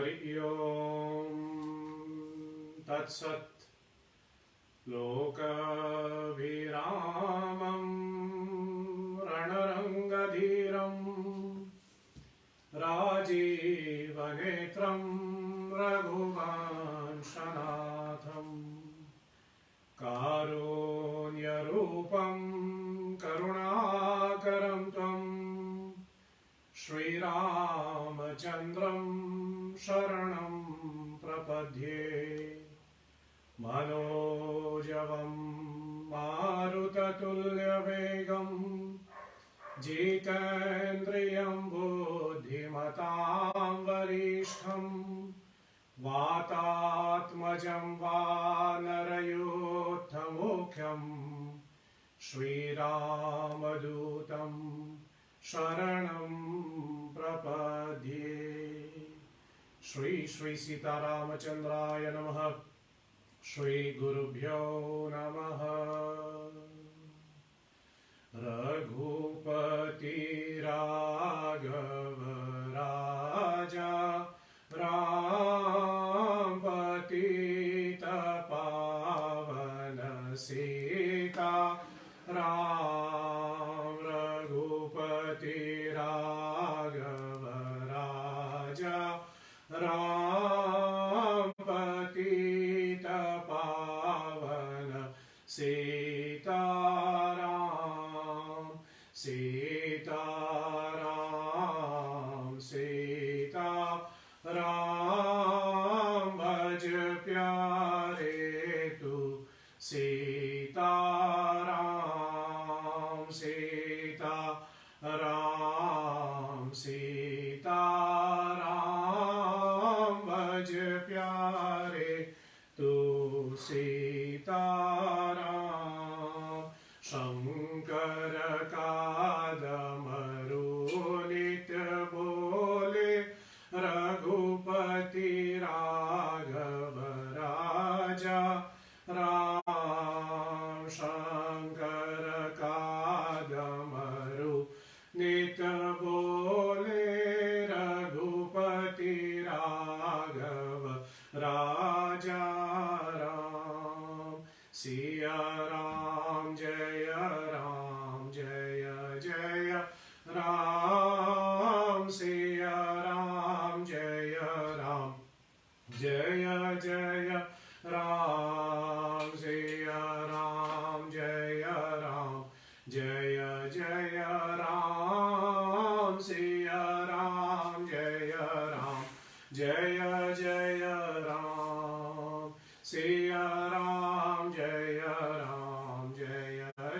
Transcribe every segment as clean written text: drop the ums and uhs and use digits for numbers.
हरि ओम तत्सत्। लोकभिरामं रणरङ्गधीरं राजीवनेत्रं रघुवंशनाथं कारुण्यरूपं करुणाकरं त्वं श्रीरामचन्द्रं शरणं प्रपद्ये। मनोजवं मारुततुल्यवेगं जितेन्द्रियं बुद्धिमतां वरिष्ठं वातात्मजं वानरयूथमुख्यं श्रीरामदूतं शरणं प्रपद्ये। श्री श्री सीतारामचन्द्राय नमः। श्री गुरुभ्यो नमः। रघुपति राघव राजा राम पतित पावन सीता राम। रघुपति राघव राजा राम पतित पावन सीताराम सीताराम सीताराम। भज प्यारे तू सीताराम सीताराम सीताराम। भज प्यारे तू सीताराम। शंकर का डमरू नित्य बोले रघुपति राघव राजा राम। शंकर का डमरू नित्य बोले रघुपति राघव राजा राम। सिया राम जय जय राम। सिया राम जय जय राम। सिया राम जय जय राम। सिया राम जय जय राम। सिया राम जय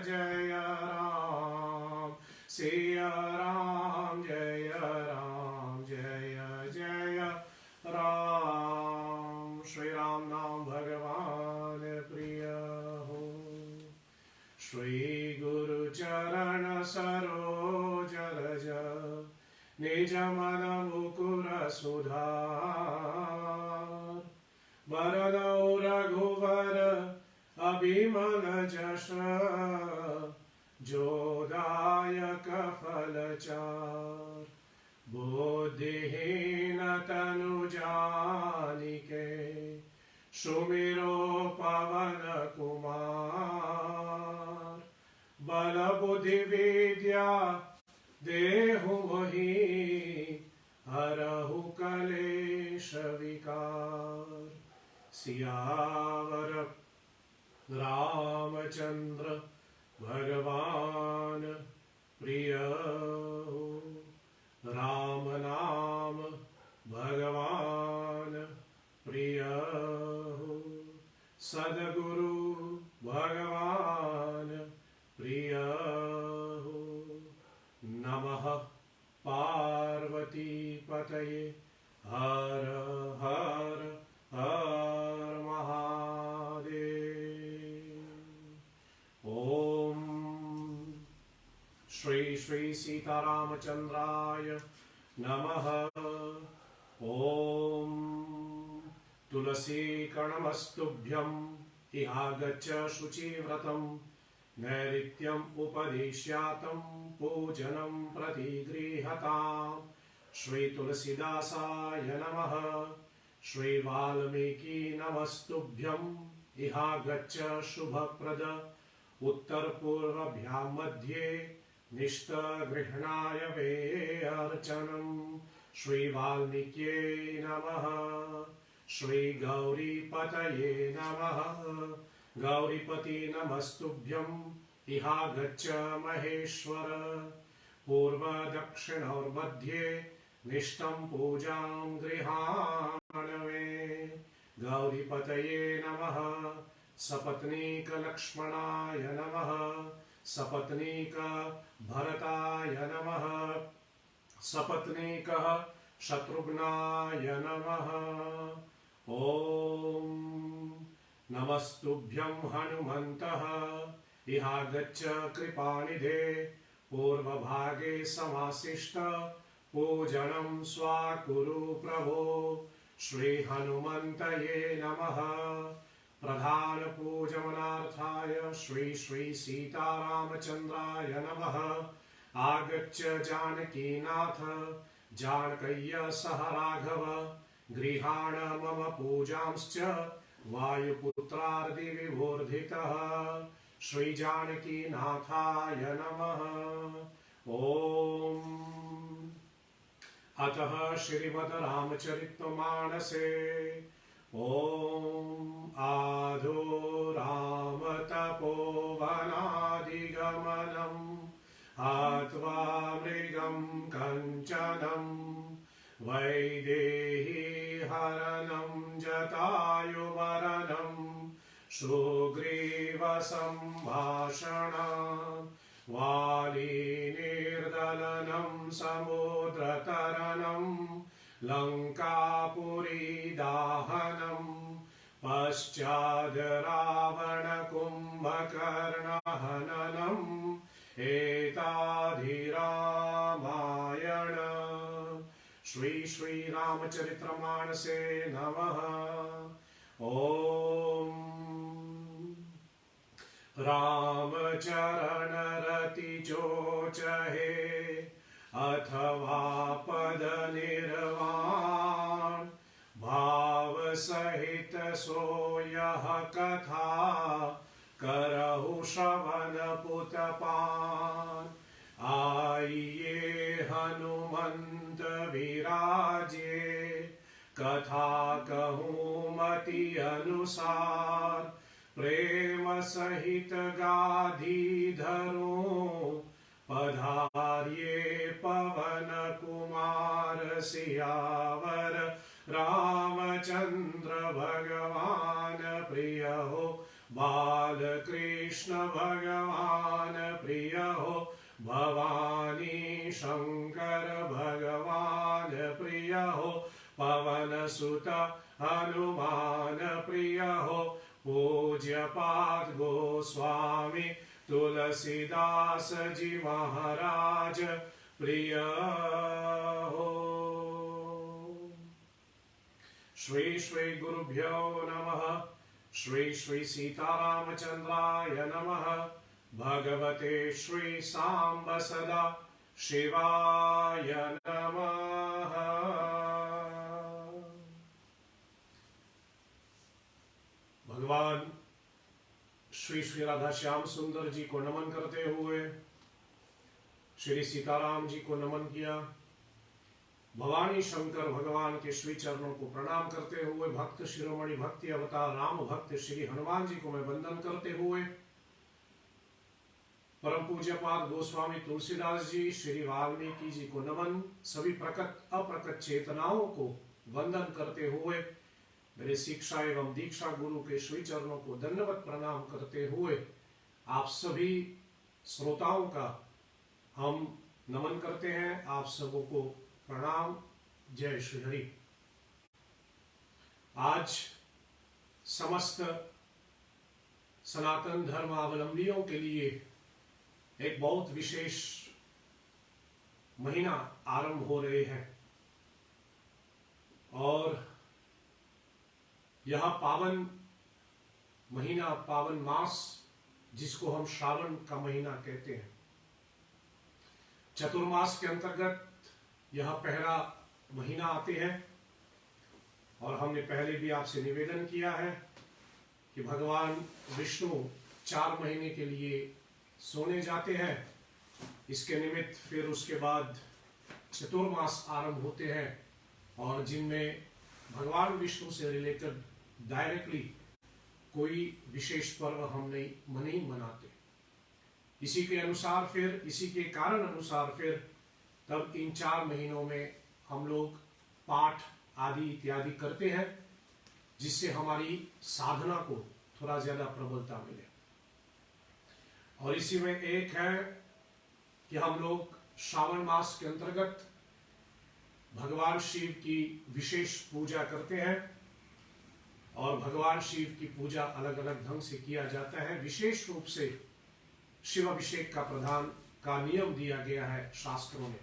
जय राम। सिया राम जय जय राम। श्री राम नाम भगवान प्रिय हो। श्री गुरु चरण सरोज रज निज मन मुकुर सुधार। वरदौ रघुवर अभिमल जश जोदायक फलचार। बुद्धिहीन तनु जानिके सुमिरो पवन कुमार। बल बुद्धि विद्या देहु मोहि हरहु कलेश विकार। सियावर रामचंद्र भगवान प्रिय हो। राम नाम भगवान प्रिय हो। सद्गुरु भगवान प्रिय हो। नमः पार्वती पतये हर हर हर महादेव। ओम श्री श्री सीतारामचंद्राय नमः। ओम तुलसी कणमस्तुभ्यं इहागच्छ शुचिव्रतं नैऋत्यम् उपदिश्यातं पूजनं प्रतिगृहताम्। श्री तुलसीदासाय नमः। श्री वाल्मीकि नमस्तुभ्यं इहागच्छ शुभप्रद उत्तर पूर्वभ्यां मध्ये निष्ठगृह्णाय वे अर्चनम्। श्री वाल्मीक्ये नमः। श्री गौरीपतये नमः। गौरीपति नमस्तुभ्यं इहागच्छ महेश्वर पूर्व दक्षिणोर्मध्ये निष्ठं पूजां गृहाणवे। गौरीपतये नमः। सपत्नीक लक्ष्मणाय नमः। सपत्नीक भरताय नमः। सपत्नीक शत्रुघ्नाय नमः। ओम नमस्तुभ्यं हनुमन्तः इहागच्छ कृपानिधे पूर्वभागे समाशिष्ट पूजनं स्वाकुरु प्रभो। श्री हनुमन्तये नमः। प्रधान पूजनार्थाय श्री श्री सीतारामचंद्राय नमः। आगच्छ जानकीनाथ जानकय्य सह राघव गृहाण मम पूजांश्च वायुपुत्रार्धि विभूर्धितः। श्री जानकीनाथाय नमः। ओम अतः श्रीमद् रामचरितमानसे ओम आदो राम तपोवनादिगमनम् हत्वा मृगं कञ्चनं वैदेही हरणं जटायुमरणं सुग्रीव सम्भाषणं वाली निर्दलनं समुद्रतरणं लंकापुरी दाहनं पश्चाद् रावण कुंभकर्ण हननम् एताधि रामायण। श्री श्री रामचरितमानसे नमः। ओम रामचरण रति जो चहे अथवा पद निर्वाण भाव सहित सो यह कथा करहु श्रवण पुतपान। आइए हनुमंत विराजे कथा कहूँ मति अनुसार प्रेम सहित गाधी धरूं पधारिये पवन कुमार सियावर रामचंद्र भगवान प्रिय हो बाल कृष्ण भगवान प्रिय हो भवानी शंकर भगवान प्रिय हो पवन सुत हनुमान प्रिय हो पूज्य पाद गोस्वामी तुलसीदास जी महाराज प्रिय हो। श्री श्री गुरुभ्यो नमः। श्री श्री सीतारामचंद्राय नमः। भगवते श्री सांब सदा शिवाय नमः। भगवान श्री श्री राधा श्याम सुंदर जी को नमन करते हुए श्री सीताराम जी को नमन किया। भवानी शंकर भगवान के श्री चरणों को प्रणाम करते हुए भक्त शिरोमणि भक्ति अवतार राम भक्त श्री हनुमान जी को मैं वंदन करते हुए परम पूज्य पाद गोस्वामी तुलसीदास जी श्री वाल्मीकि जी को नमन, सभी प्रकट अप्रकट चेतनाओं को वंदन करते हुए मेरे शिक्षा एवं दीक्षा गुरु के श्री चरणों को दंडवत प्रणाम करते हुए आप सभी श्रोताओं का हम नमन करते हैं। आप सबों को प्रणाम। जय श्री हरि। आज समस्त सनातन धर्मावलंबियों के लिए एक बहुत विशेष महीना आरंभ हो रहे हैं और यह पावन महीना, पावन मास जिसको हम श्रावण का महीना कहते हैं, चतुर्मास के अंतर्गत यह पहला महीना आते हैं और हमने पहले भी आपसे निवेदन किया है कि भगवान विष्णु 4 महीने के लिए सोने जाते हैं। इसके निमित्त फिर उसके बाद चतुर्मास आरंभ होते हैं और जिनमें भगवान विष्णु से रिलेटेड डायरेक्टली कोई विशेष पर्व हम नहीं मनाते। इसी के अनुसार फिर इसी के कारण अनुसार फिर तब इन 4 महीनों में हम लोग पाठ आदि इत्यादि करते हैं, जिससे हमारी साधना को थोड़ा ज्यादा प्रबलता मिले। और इसी में एक है कि हम लोग श्रावण मास के अंतर्गत भगवान शिव की विशेष पूजा करते हैं और भगवान शिव की पूजा अलग अलग ढंग से किया जाता है। विशेष रूप से शिव अभिषेक का प्रधान का नियम दिया गया है शास्त्रों में।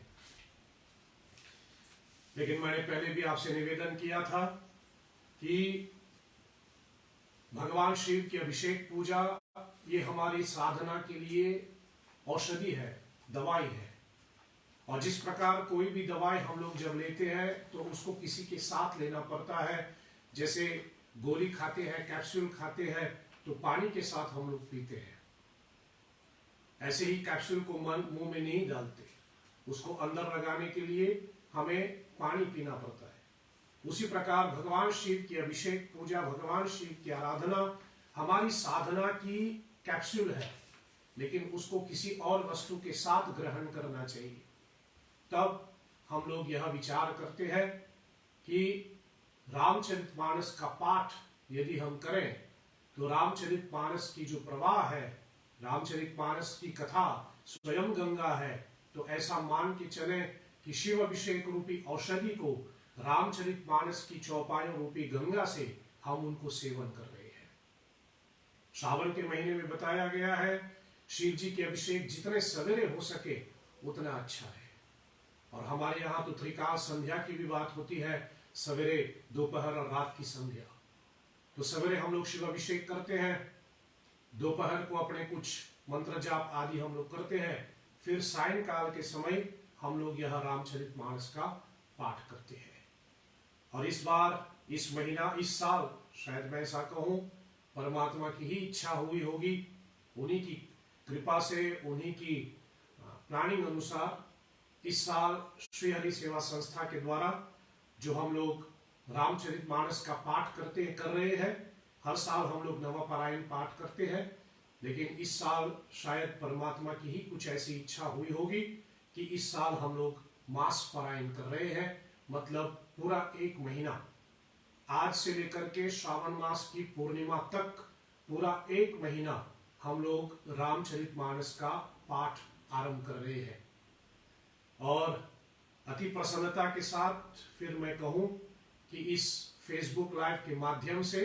लेकिन मैंने पहले भी आपसे निवेदन किया था कि भगवान शिव की अभिषेक पूजा ये हमारी साधना के लिए औषधि है, दवाई है। और जिस प्रकार कोई भी दवाई हम लोग जब लेते हैं तो उसको किसी के साथ लेना पड़ता है। जैसे गोली खाते हैं, कैप्सूल खाते हैं तो पानी के साथ हम लोग पीते हैं। ऐसे ही कैप्सूल को मुंह में नहीं डालते, उसको अंदर लगाने के लिए हमें पानी पीना पड़ता है। उसी प्रकार भगवान शिव की अभिषेक पूजा, भगवान शिव की आराधना हमारी साधना की कैप्सूल है, लेकिन उसको किसी और वस्तु के साथ ग्रहण करना चाहिए। तब हम लोग यह विचार करते हैं कि रामचरितमानस का पाठ यदि हम करें तो रामचरितमानस की जो प्रवाह है, रामचरितमानस की कथा स्वयं गंगा है। तो ऐसा मान के चले कि शिव अभिषेक रूपी औषधि को रामचरितमानस की चौपायों रूपी गंगा से हम उनको सेवन कर रहे हैं। श्रावण के महीने में बताया गया है शिव जी के अभिषेक जितने सवेरे हो सके उतना अच्छा है। और हमारे यहाँ तो त्रिकाल संध्या की भी बात होती है, सवेरे, दोपहर और रात की संध्या। तो सवेरे हम लोग शिव अभिषेक करते हैं, दोपहर को अपने कुछ मंत्र जाप आदि हम लोग करते हैं, फिर सायंकाल के समय हम लोग यह रामचरितमानस का पाठ करते हैं। और इस बार, इस महीना, इस साल शायद मैं ऐसा कहूं, परमात्मा की ही इच्छा हुई होगी, उन्हीं की कृपा से, उन्हीं की प्लानिंग अनुसार इस साल श्री हरि सेवा संस्था के द्वारा जो हम लोग रामचरितमानस का पाठ कर रहे हैं। हर साल हम लोग नवपारायण पाठ करते हैं, लेकिन इस साल शायद परमात्मा की ही कुछ ऐसी इच्छा हुई होगी कि इस साल हम लोग मास पारायण कर रहे हैं। मतलब पूरा 1 महीना, आज से लेकर के श्रावण मास की पूर्णिमा तक पूरा 1 महीना हम लोग रामचरितमानस का पाठ आरंभ कर रहे हैं। और अति प्रसन्नता के साथ फिर मैं कहूं कि इस फेसबुक लाइव के माध्यम से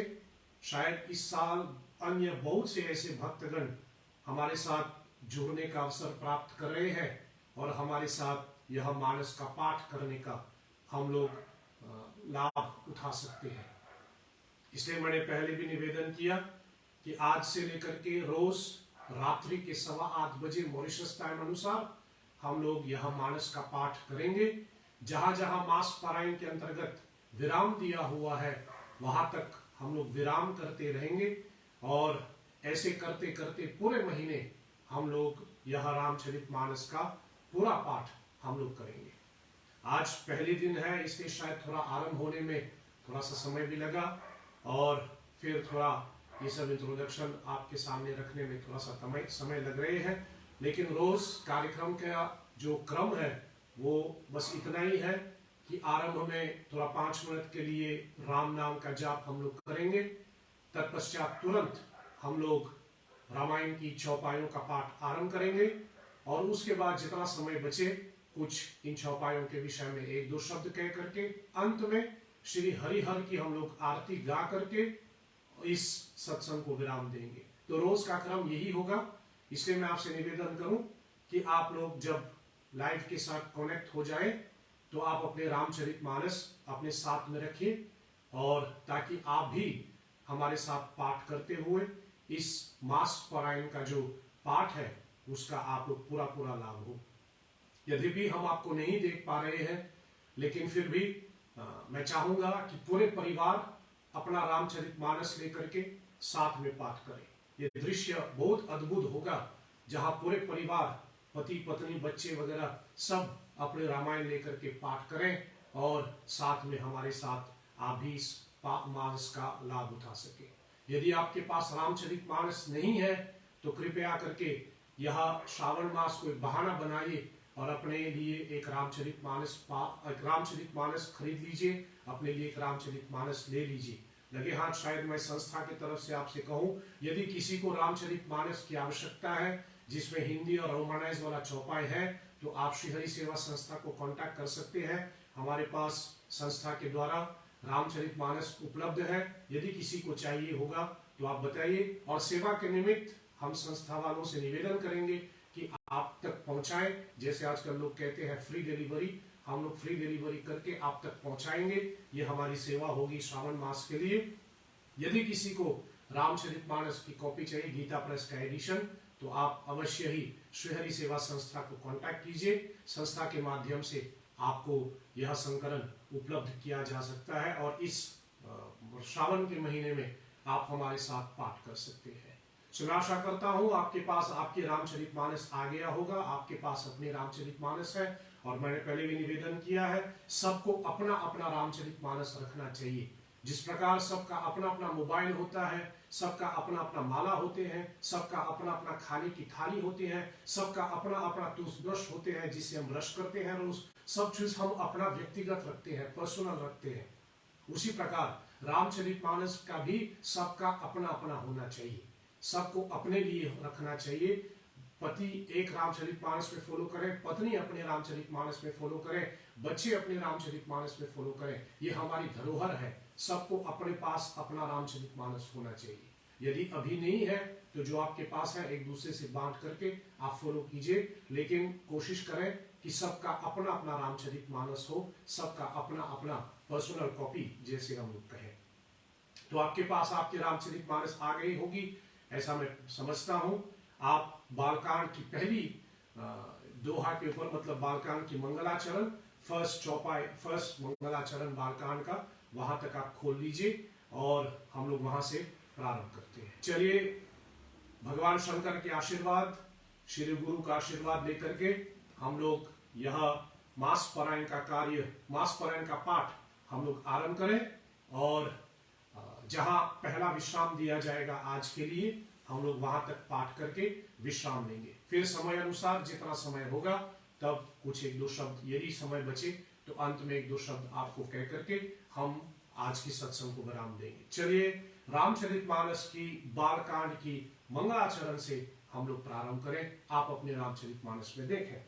शायद इस साल अन्य बहुत से ऐसे भक्तगण हमारे साथ जुड़ने का अवसर प्राप्त कर रहे हैं और हमारे साथ यह मानस का पाठ करने का हम लोग लाभ उठा सकते हैं। इसलिए मैंने पहले भी निवेदन किया कि आज से लेकर के रोज रात्रि के 8:15 बजे मॉरिशस टाइम अनुसार हम लोग यह मानस का पाठ करेंगे। जहां जहां मास पारायण के अंतर्गत विराम दिया हुआ है वहां तक हम लोग विराम करते रहेंगे और ऐसे करते करते पूरे महीने हम लोग यह रामचरितमानस का पूरा पाठ हम लोग करेंगे। आज पहले दिन है, इसलिए शायद थोड़ा आरंभ होने में थोड़ा सा समय भी लगा और फिर थोड़ा ये सब इंट्रोडक्शन आपके सामने रखने में थोड़ा सा समय लग रहे हैं। लेकिन रोज कार्यक्रम का जो क्रम है वो बस इतना ही है कि आरंभ में थोड़ा 5 मिनट के लिए राम नाम का जाप हम लोग करेंगे। तत्पश्चात तुरंत हम लोग रामायण की चौपायों का पाठ आरंभ करेंगे और उसके बाद जितना समय बचे कुछ इन चौपायों के विषय में 1-2 शब्द कह करके अंत में श्री हरिहर की हम लोग आरती गा करके इस सत्संग को विराम देंगे। तो रोज का क्रम यही होगा। इसलिए मैं आपसे निवेदन करूं कि आप लोग जब लाइव के साथ कनेक्ट हो जाए तो आप अपने रामचरितमानस अपने साथ में रखिए और ताकि आप भी हमारे साथ पाठ करते हुए इस मास पारायण का जो पाठ है उसका आप लोग पूरा लाभ हो। यद्यपि हम आपको नहीं देख पा रहे हैं, लेकिन फिर भी मैं चाहूंगा कि पूरे परिवार अपना रामचरितमानस लेकर के साथ में पाठ करें। ये दृश्य बहुत अद्भुत होगा, जहां पूरे परिवार, पति पत्नी बच्चे वगैरह सब अपने रामायण लेकर के पाठ करें और साथ में हमारे साथ आप भी इस मास का लाभ उठा सके। यदि आपके पास रामचरितमानस नहीं है तो कृपया करके यह श्रावण मास को बहाना बनाइए और अपने लिए एक रामचरितमानस खरीद लीजिए, अपने लिए एक रामचरितमानस ले लीजिए। लगे हाथ शायद मैं संस्था की तरफ से आपसे कहूं, यदि किसी को रामचरितमानस की आवश्यकता है जिसमें हिंदी और रोमानाइज वाला चौपाई है, तो आप श्री हरि सेवा संस्था को कांटेक्ट कर सकते हैं। हमारे पास संस्था के द्वारा रामचरितमानस उपलब्ध है। यदि किसी को चाहिए होगा तो आप बताइए, और सेवा के निमित्त हम संस्था वालों से निवेदन करेंगे कि आप तक पहुंचाएं। जैसे आजकल लोग कहते हैं फ्री डिलीवरी, हम लोग फ्री डिलीवरी करके आप तक पहुंचाएंगे। ये हमारी सेवा होगी श्रावण मास के लिए। यदि किसी को रामचरितमानस की कॉपी चाहिए, गीता प्रेस का एडिशन, तो आप अवश्य ही श्री हरि सेवा संस्था को कांटेक्ट कीजिए। संस्था के माध्यम से आपको यह संकलन उपलब्ध किया जा सकता है और इस श्रावण के महीने में आप हमारे साथ पाठ कर सकते हैं। मैं आशा करता हूं आपके पास आपके रामचरितमानस आ गया होगा, आपके पास अपने रामचरितमानस है। और मैंने पहले भी निवेदन किया है, सबको अपना अपना रामचरितमानस रखना चाहिए। जिस प्रकार सबका अपना अपना मोबाइल होता है, सबका अपना अपना माला होते हैं, सबका अपना अपना खाने की थाली होती है, सबका अपना अपना टूथब्रश होते हैं जिससे हम ब्रश करते हैं रोज, सब चीज हम अपना व्यक्तिगत रखते हैं, पर्सनल रखते हैं। उसी प्रकार रामचरितमानस का भी सबका अपना अपना होना चाहिए, सबको अपने लिए रखना चाहिए। पति एक रामचरितमानस में फॉलो करें, पत्नी अपने रामचरितमानस में फॉलो करें, बच्चे अपने रामचरितमानस में फॉलो करें। ये हमारी धरोहर है, सबको अपने पास अपना रामचरितमानस होना चाहिए। यदि अभी नहीं है तो जो आपके पास है एक दूसरे से बांट करके आप फॉलो कीजिए, लेकिन कोशिश करें कि सबका अपना अपना रामचरितमानस हो, सबका अपना अपना पर्सनल कॉपी जैसे हम लोग कहें। तो आपके पास आपकी रामचरितमानस आ गई होगी ऐसा मैं समझता हूं। आप बालकांड की पहली दोहा के ऊपर, मतलब बालकांड की मंगलाचरण, फर्स्ट मंगलाचरण बालकांड का, वहां तक आप खोल लीजिए और हम लोग वहां से प्रारंभ करते हैं। चलिए भगवान शंकर के आशीर्वाद, श्री गुरु का आशीर्वाद लेकर के हम लोग यह मास पारायण का कार्य, मास पारायण का पाठ हम लोग आरंभ करें। और जहां पहला विश्राम दिया जाएगा आज के लिए, हम लोग वहां तक पाठ करके विश्राम लेंगे। फिर समय अनुसार जितना समय होगा तब कुछ एक दो शब्द, यदि समय बचे तो अंत में एक दो शब्द आपको कह करके हम आज की सत्संग को विराम देंगे। चलिए रामचरितमानस की बालकांड की मंगलाचरण से हम लोग प्रारंभ करें। आप अपने रामचरितमानस में देखें।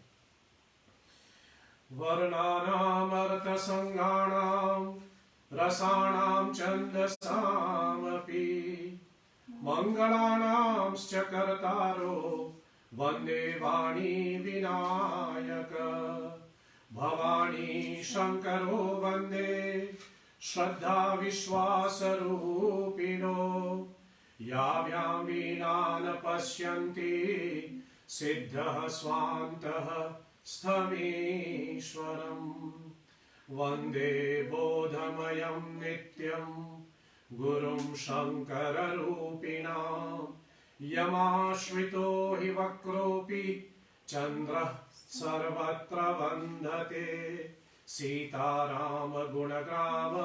वर्णानाम अर्थ संज्ञानाम रसाणाम छंदसामपि मंगलानांश्च कर्तारो वंदे वाणी विनायक। भवानी शंकरो वंदे श्रद्धा विश्वास रूपिणो। याभ्यां वीणा न पश्यन्ति सिद्धः स्वान्तः स्थमीश्वरम्। वंदे बोधमयं नित्यं गुरुं शंकररूपिणां। यमाश्रितो हि वक्रोऽपि चन्द्रः सर्वत्र वन्दते। सीताराम गुणग्राम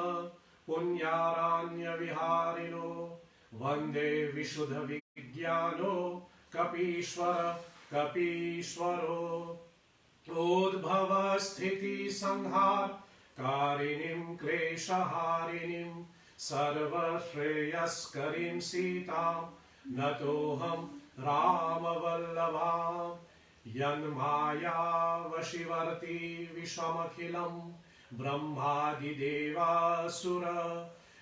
पुण्यारण्य विहारिणो। वंदे विशुद्ध विज्ञानो कपीश्वर कपीश्वरो। उद्भव स्थिति संहार कारिणीं क्लेशहारिणीं सर्वश्रेयस्करीं सीतां नतोऽहं रामवल्लभां। यन्माया वशीवर्ति विश्वमखिलं ब्रह्मादिदेवासुर।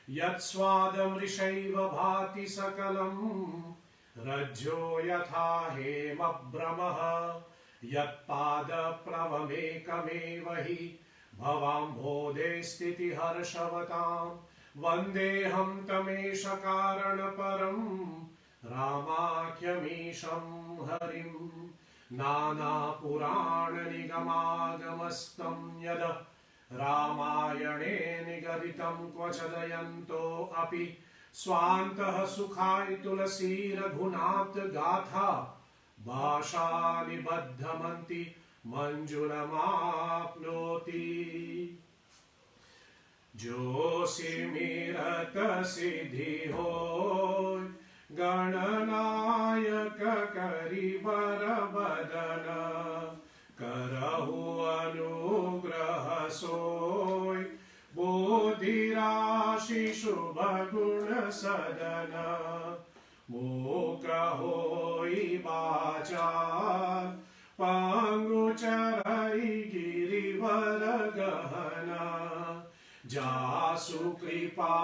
यत्स्वादमृषैव भाति सकलं रज्जो यथा हेमभ्रमः। यत्पादप्लवमेकमेव हि भवाम्भोधे स्थितिहर्षवतां। वन्देऽहं तमेष कारणपरं रामाख्यमीशं हरिं। नानापुराणनिगमागमस्तं यद् रामायणे निगदितं क्वचदयन्तोऽपि स्वान्तः सुखाय तुलसीरघुनाथ गाथा भाषा निबद्धमन्ति मंजुलमाप्नोति। जो सिमिरत सिद्धि होय गणनायक करि बर बदन करहु अनुग्रह सोय बोधि राशि शुभ गुण सदन मूक होई वाचाल पांगु चढ़ाई गिरिवर गहना जासु कृपा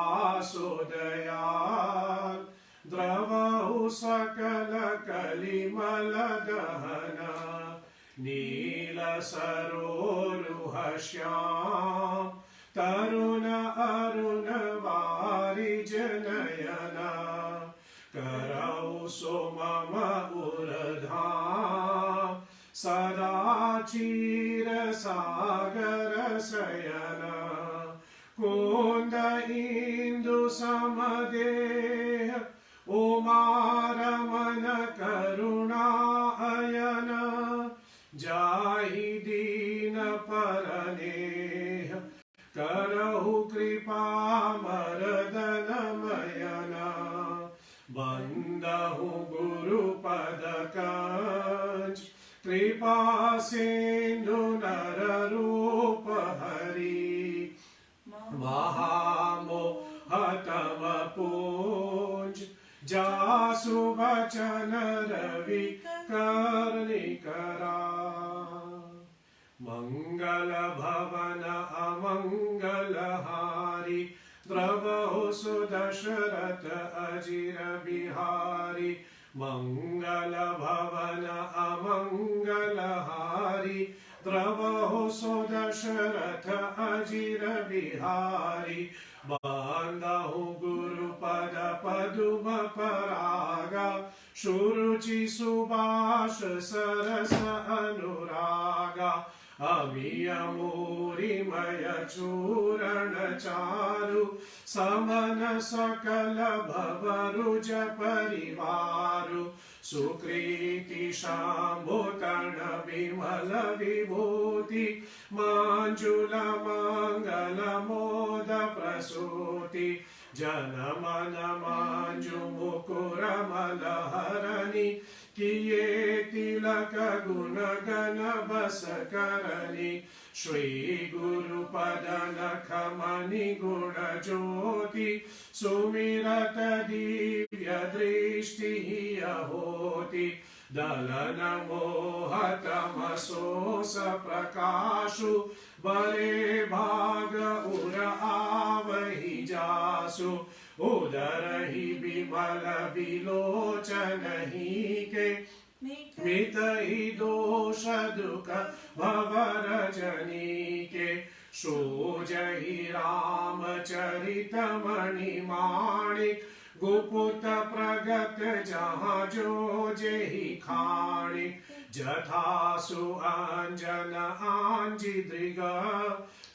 सो दयाल द्रवहु सकल कलिमल दहना नील सरोरुह श्याम तरुण अरुण वारिज नयना करौ सो मम उरधाम सदा चीर सागर शयना कुंद इंदु समदेह उमारमन करुणा अयन जाहि दीन परनेह करहु कृपा मरदन मयना बंदहु गुरुपद कंज कृपा सिंधु नर रूप हरि महामोहतम पूंज जासु वचन रवि कर्णिकरा मंगल भवन अमंगल हारी द्रवहु सुदशरथ अजिर बिहारी मंगल भवन अमंगल हारी द्रवहु सुदशरथ अजिर बिहारी बांधहु गुरुपद पदुम परागा सुरुचि सुभाष सरस अनुरागा अमिय मूरिमय चूरण चारु समन सकल भवरुज परिवारु सुकृति शाम्भुतर्ण विमल विभूति मांजुल मंगल मोद प्रसूति जनमन मांजु मुकुर मलहरणी किए तिलक गुण गण बस करनी श्री गुरुपद नख मणि गुण ज्योति सुमिरत दिव्य दृष्टि होति दलन मोह तमसोस प्रकाशु बरे भाग उर आवहि जासु उदर ही विमल विलोचन ही के मित ही दोष दुख भवर जनी के सोजहि राम चरित मणि माणिक गुपुत प्रगट जहाँ जो जेहि खाणिक जथा सुअंजन आंजी दृग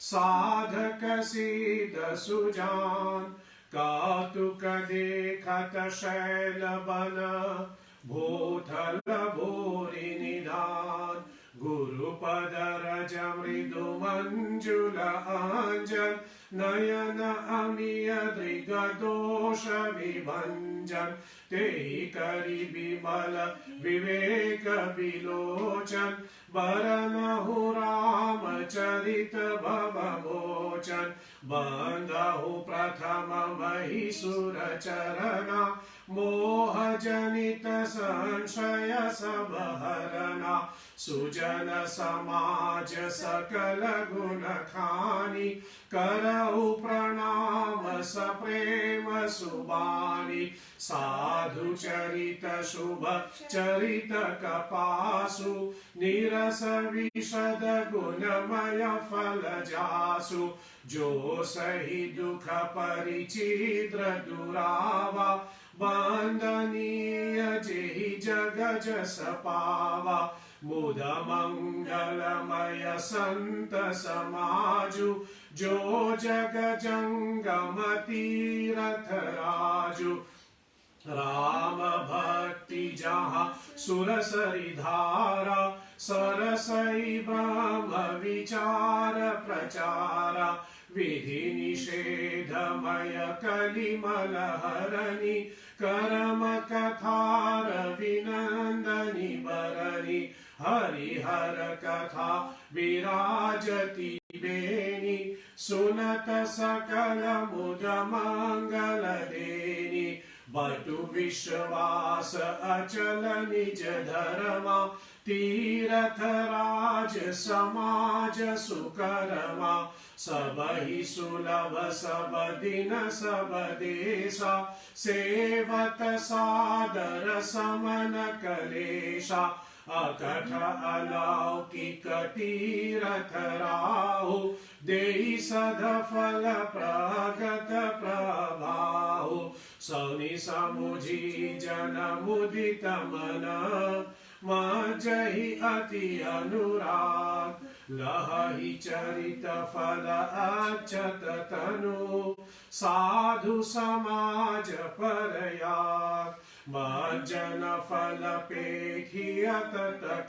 साधक सिद्ध सुजान कौतुक देखत शैल बन भूथल भूरि निधान गुरुपद रज मृदु मंजुल अंजन नयन अमिय दृग दोष विभंजन तेहि करि विमल विवेक विलोचन बरनहु राम चरित भव मोचन बंधहु प्रथम महिषुर चरना मोह जनित संशय सब हरना सुजन समाज सकल गुण खानी करहु प्रणाम सप्रेम सुबानी साधु चरित शुभ चरित कपासु निरस विशद गुणमय फल जासु जो सही दुख परिचिद्र दुरावा वंदनीय जेहि जग जस पावा मुद मंगलमय संत समाजु जो जग जंगम तीरथ राजु राम भक्ति जहाँ सुरसरी धारा सरसई ब्रह्म विचार प्रचारा विधि निषेधमय कलिमल हरणी करम कथार विनंदनी बरनी हरिहर कथा विराजती बेनी सुनत सकल मुद मंगल देनी बटु विश्वास अचल निज धर्मा तीरथ राज समाज सुकर्मा सबहि सुलभ सब दिन सब देशा सेवत सादर समन कलेशा अकठ अलौकिक तीरथ राहु देहि सदफल प्रगत प्रभाहु सौनि समुझी जन मुदित मन मज्जहि अति अनुराग लहहि चरित फल अक्षत तनु साधु समाज परयाग मज्जन फल पेखियत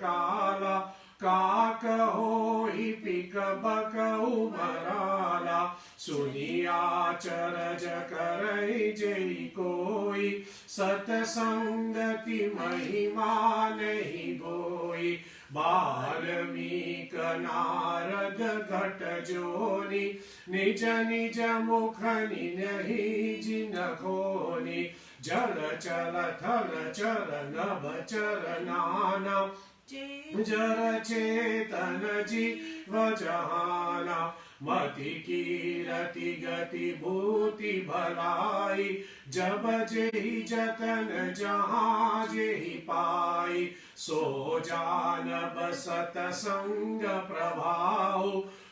काला काक होई पिक बकऊ मराला सुनिया चरज करई जई कोई सतसंगति महिमा नहीं गोई बाल्मीक नारद घट जोनी निज निज मुख नहीं जिन खोनी जल चल थल चर नभ चर नाना जर चेतन जीव जहाना मति कीरति गति भूति भलाई जब जेहि जतन जहाँ जेहि पाई सो जानब सतसंग प्रभाव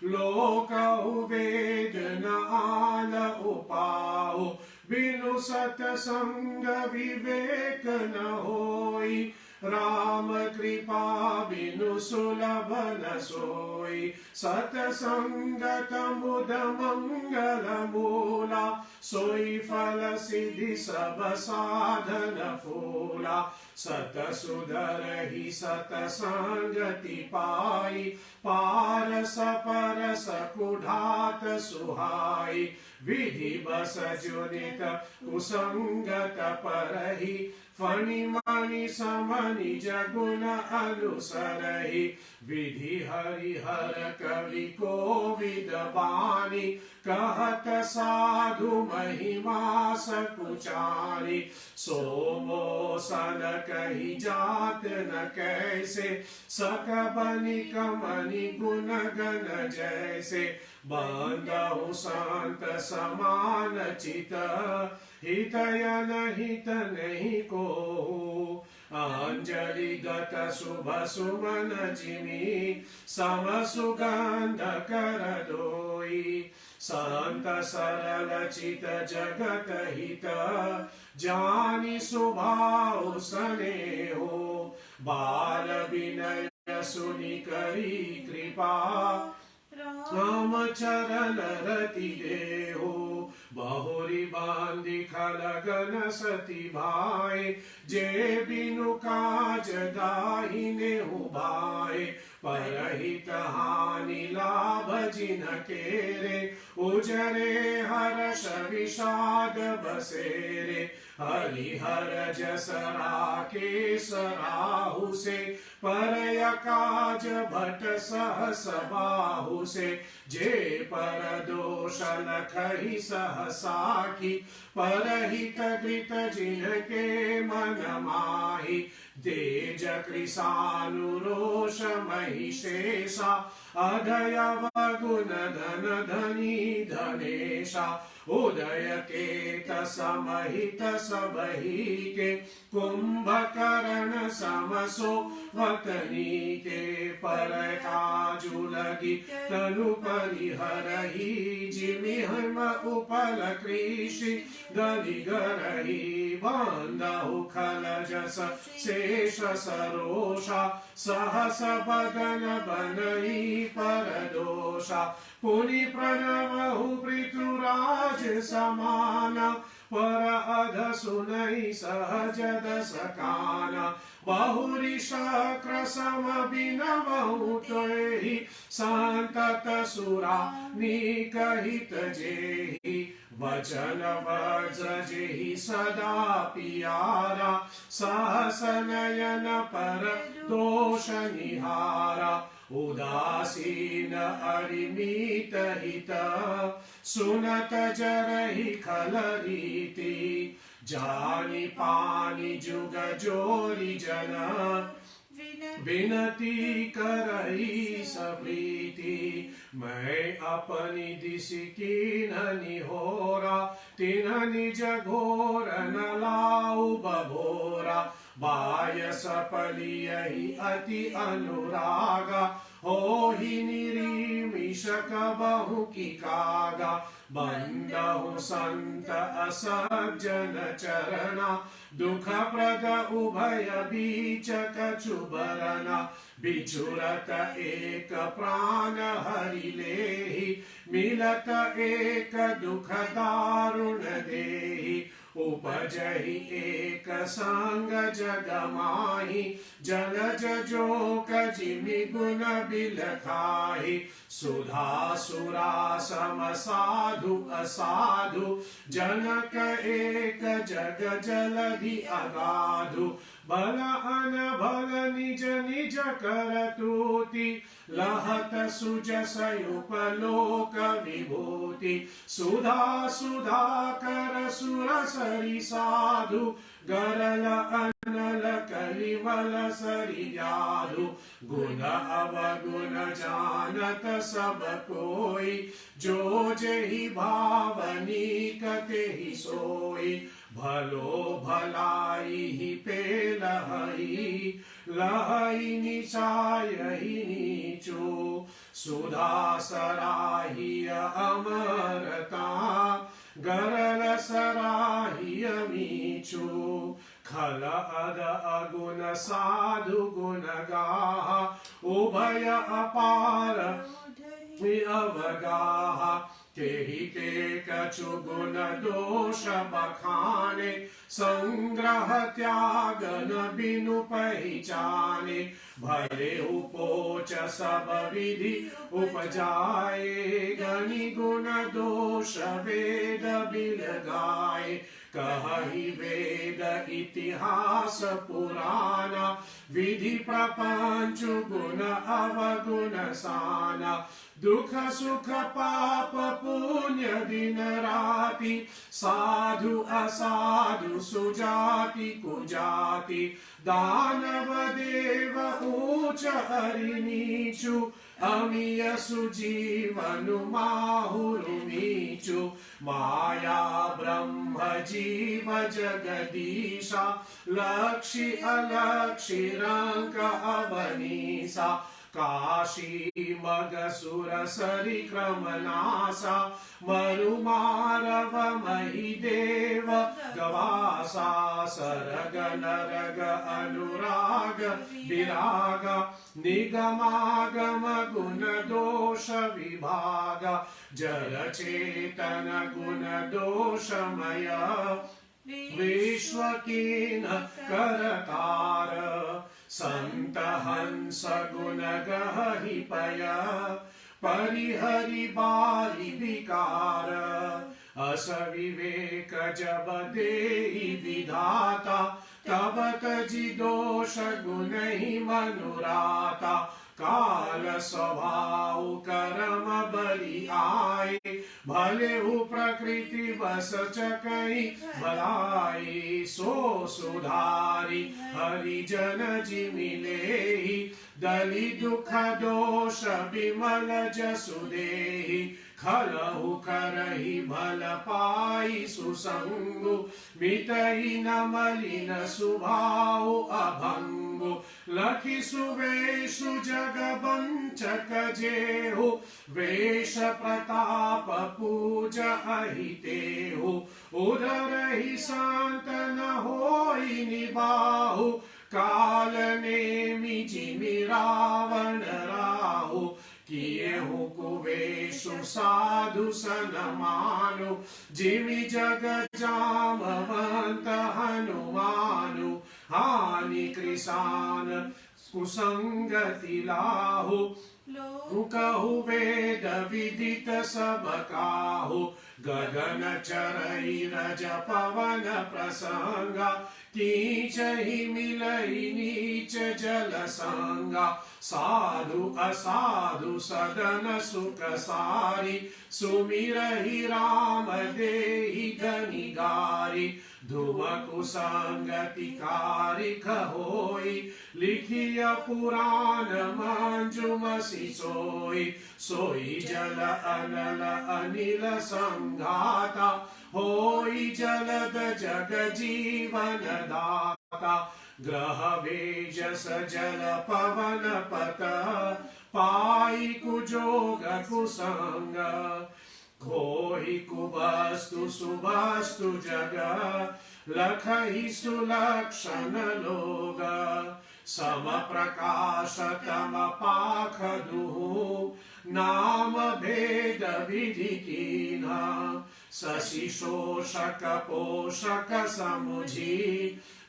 लोकहु वेद न आल उपाउ बिनु सतसंग विवेक न होई राम कृपा बिनु सुलभ न सोई सतसंगत मुद मंगल मूला सोई फल सिद्धि सब साधन फूला सत सुधर ही सतसंगति पाई पारस परस कुढ़ात सुहाई विधि बस जुनित कुसंगत परहि फणि मणि समनि जगुन अनुसरहि विधि हरिहर कवि कोविद बानी कहत साधु महिमा सकुचानी सोमो सन कही जात न कैसे सकबनि कमनि गुण गण जैसे बंदहु शांत समान चित हितयन हित नहीं को अंजलि गत शुभ सुमन जिमी सम सुगंध कर दोई संत सरल चित जगत हित जानी सुभाव स्नेहो बाल विनय सुनि करी कृपा राम चरण रति देहो बहुरी बांधि खलगन सती भाई जे बिनु काज दाहिने उबाए परहित हानि लाभ जिन केरे उजरे हर्ष विषाद बसेरे हरिहर जस राके सराहु से परय काज भट सहस बाहु से जे पर दोष लखहि सहसाखी परहित कृत जिनके मन माही तेज कृशानुरोष महिषेषा अधयव गुण धन धनी धनेशा उदय केत समहित सबही के कुंभकर्ण समसो वतनी के पर काजु लगी तनु परिहरहि जिमि हम उपल कृषि दलिगरहि बांधहु खल जस से शेष सरोषा सहस बदन बनई परदोषा पुनि प्रणवहु पृथुराज समान पर अध सुनई सहज दस कान बहुरी शक्र सम बिनवहु त्वयि संतत सुरा निकहित जेहि वचन वज्र जेहि सदा पियारा सहस नयन पर दोष निहारा उदासीन अरिमित हित सुनत जरहि खल रीति जानी पानी जुग जोरी जन विनती करई सप्रीति मैं अपनी दिश कीन निहोरा तिन निज घोर न लाऊ बभोरा बाय सपलियहि अति अनुरागा होहि निरीमिषक बहु की कागा बंदहु संत असज्जन चरना दुख प्रद उभय बीच कछु बरना बिछुरत एक प्राण हरि लेहि मिलत एक दुख दारुण देहि उपजहि एक संग जग माहि जलज जोक जिमि गुण बिलखाहि सुधा सुरा सम साधु असाधु जनक एक जग जलधि अगाधु बल अनबल निज निज कर तूति लहत सुजस उपलोक विभूति सुधा सुधा कर सुर सरि साधु गरल अनल कलिवल सरि जाधु गुण अवगुण जानत सब कोई जो जेहि भावनी कतेहि सोई भलो भलाई ही पे लहई लहई निचायहि नीचो सुधा सराही अमरता गरल सराही मीचो खल अद अगुण साधु गुण गाहा उभय अपार अवगाहा तेहि के कछु गुण दोष बखाने संग्रह त्यागन बिनु पहचाने भले उपोच सब विधि उपजाए गनि गुण दोष वेद बिल गाए कहि वेद इतिहास पुराना विधि प्रपंच गुण अवगुण साना दुख सुख पाप पुण्य दिन राति साधु असाधु सुजाति कुजाति दानव देव ऊंच हरि नीचु अमीय सुजीवनु माहुरु नीचु माया ब्रह्म जीव जगदीशा लक्षि अलक्षि रंग अवनीसा काशी मग सुर सरि क्रमनासा मरुमारव मही देव गवासा सरग नरग अनुराग विराग निगमागम गुण दोष विभाग जल चेतन गुण दोषमय विश्व कीन करतार संत हंस गुण गहि पय परिहरि बारी विकार अस विवेक जब देहि विधाता तब तजि दोष गुण ही मनुराता काल स्वभाव कर्म बलि आए भले हु प्रकृति बस चकई भलाई सो सुधारी हरिजन जि मिलेहि दलि दुख दोष विमल जसु देहि खलहु करहि भल पाई सुसंगु मितहि न मलिन सुभाव अभंगु लखि सुवेशु जग बंचक जेहु वेश प्रताप पूज अहितेहु उदर ही शांत न होई निबाहु काल नेमि जिमि रावण राहु किए हूँ कुवेशु साधु सन मानु जिमि जग जामवंत हनुमानु हानि कृसान कुसंगति लाहु कहु वेद विदित सब काहु गगन चरई रज पवन प्रसंगा कीचहि मिलई नीच जल संगा साधु असाधु सदन सुख सारी सुमिरहि राम देहि गनि गारी धुम कुसंगति कारिक होई लिखिय पुराण मंजुमसि सोई सोई जल अनल अनिल संघाता होई जलद जग जीवन दाता ग्रह वेजस जल पवन पत पाई कुजोग कुसंग खोहि कुवस्तु सुवस्तु जग लखहि सुलक्षण लोग सम प्रकाश तम पाख दुहु नाम भेद विधि कीन्हा शशि शोषक पोषक समुझी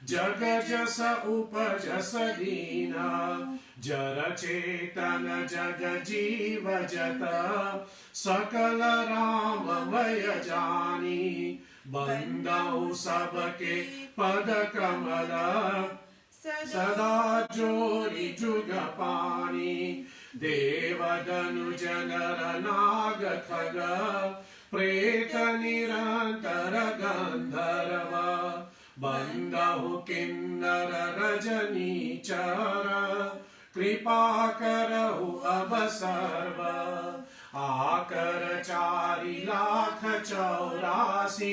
जग जस उपजस दीना जर चेतन जग जीव जत सकल राममय जानी बंदौ सबके पद कमल सदा जोरी जुग पानी देवदनुज नर नाग खग प्रेत निरंतर गंधर्व बंदहु किन्नर रजनीचर कृपा करहु अब सर्व आकर 4,84,000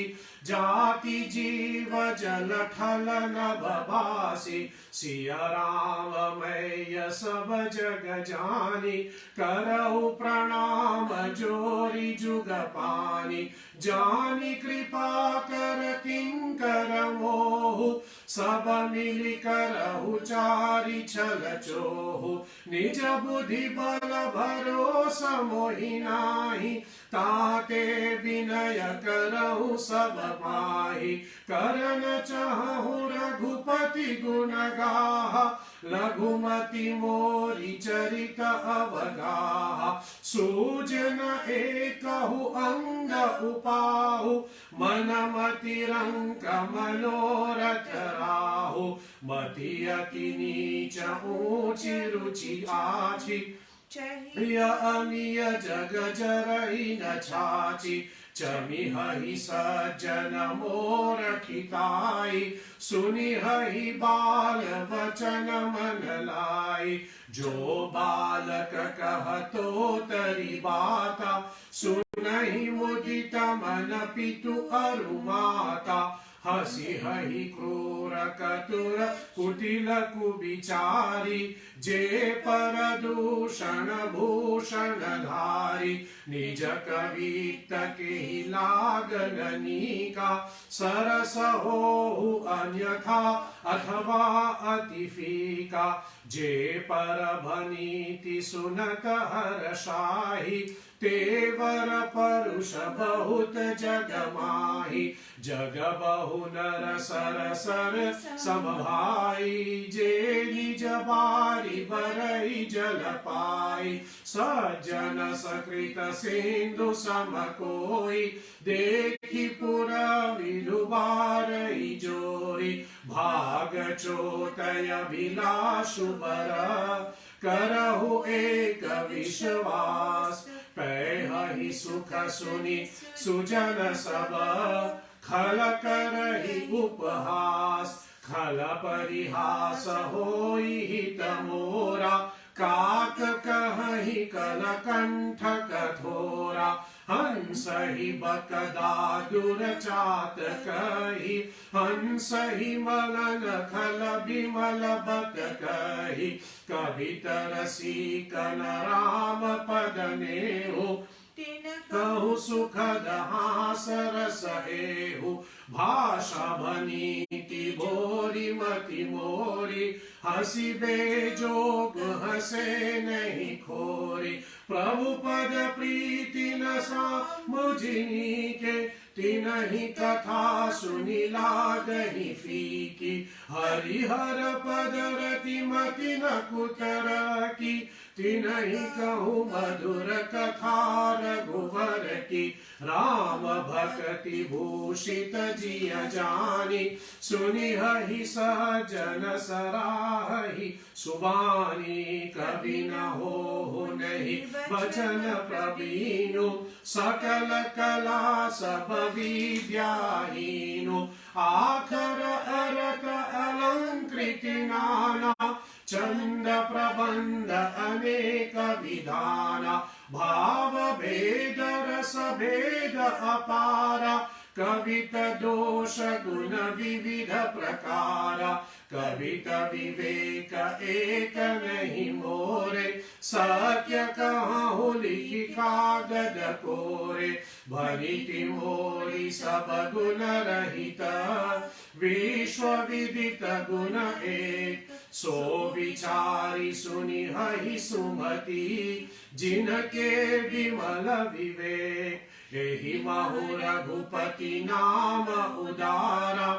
जाति जीव जल ठल नभवासी सिया राम मैय सब जग जानी करहु प्रणाम जोरी जुग पानी जानी कृपा कर किंकर मोहु सब मिलि करहु चारि छल चोहु निज बुद्धि बल भरोसा मोहि नाही ताते विनय करहु सब पाहि करन चाहु रघुपति गुण गाहा लघुमति मोरि चरित अवगाहा सूजन एकहु अंग उपाहु मन मति रंक मनोरथ राहु मति अति नीच ऊंची रुचि आछि प्रिय अनिय जग जरई न छाची चमिहहि सज्जन मोर खिताई सुनिहहि बाल वचन मन लाई जो बालक कहतो तरि बाता सुनहि मुदित मन पितु अरु माता हसी हहि क्रूर कतुर कुटिल कुविचारी जे पर दूषण भूषण धारी निज कवित के लागनीका सरस होहु अन्यथा अथवा अति फीका जे पर भनीति सुनत हर्षाहि तेवर परुष बहुत जग माहि जग बहु नर सर सर समभाई जे निज बारी बरई जल पाई सज्जन सकृत सिंधु सम कोई देखी पुर विलुबारई जोई भाग चोतय विलासु बर करहु एक विश्वास पैहि सुख सुनि सुजन सब खल करहि उपहास खल परिहास होई हित मोरा काक कहहि कल कंठ कठोरा हंस ही बकदा दुरचात कही हंस ही मलन खल बिमल बक कही कवितर सीकन राम पद नेहु कहु सुखद हास रस हेहु भाषा भनीति भोरि मति मोरी, हसी बेजोग हसे नहीं खोरी। प्रभु पद प्रीति न मुझिनी के, तिनहि कथा सुनि लागहि फीकी। हरिहर पद रति मति न कुतर की, तिनहि कहूँ मधुर कथा रघुवर की। राम भक्ति भूषित जिय जानी, सुनिहि सज्जन सराहि सुबानी। कवि न हो नहीं वचन प्रवीणु, सकल कला सब विद्याहीनु। आखर अरत अलंकृत नाना, चंद प्रबंध अनेक विधाना। भाव भेद रस भेद अपारा, कवित दोष गुण विविध प्रकारा। कवित विवेक एक नहीं मोरे, सत्य कहूँ लिखि कागद कोरे। भनिति मोरी सब गुण रहित, विश्व विदित गुण एक। सो विचारी सुनिहि सुमति, जिनके विमल विवेक। एहि महु रघुपति नाम उदारा,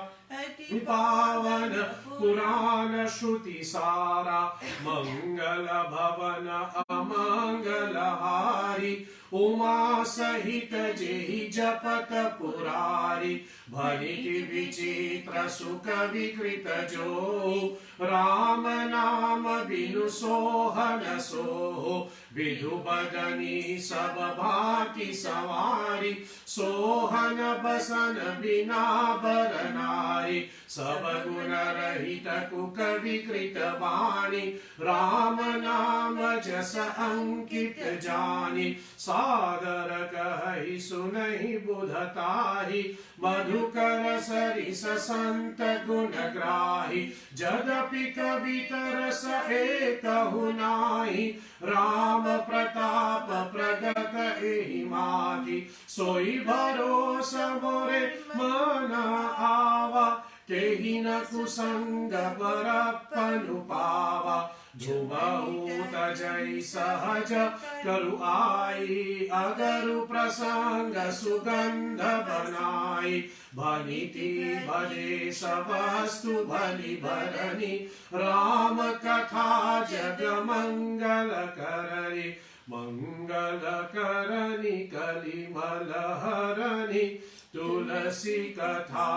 पावन पुराण श्रुति सारा। मंगल भवन अमंगल हारी, उमा सहित जेहि जपत पुरारी। भनिति विचित्र सुख विकृत जो, राम नाम बिनु सोहन सोहो। विधु बदनी सब भांति सवारी, सोहन बसन बिना बर नारी। सब गुण रहित कुक विकृत वाणी, राम नाम जस अंकित जानी। सादर कहि सुनहि बुधताहि, मधुकर सरिस संत गुण ग्राही। जदपि कवितर एकहु नाहि, राम प्रताप प्रगट एहि माहि। सोई भरोस मोरे मन आवा, केहि न कुसंग बरप्पनु पावा। झुमहु तजै सहज करु आई, अगरु प्रसंग सुगंध बनाई। भनिति भलेश वस्तु भली भरनी, राम कथा जग मंगल करनी। मंगल करनी कलिमल हरनी, तुलसी कथा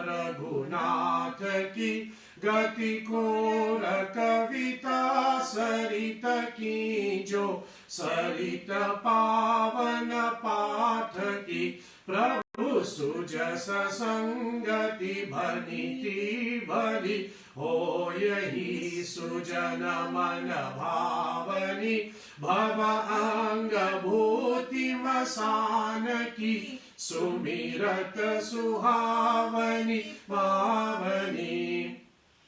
रघुनाथ की। गति कोर कविता सरित की जो, सरित पावन पाठ की। प्रभु सुजस संगति भनिति भली, हो यही सुजन मन भावनी। भव अंग भूति मसान की, सुमिरत सुहावनी पावनी।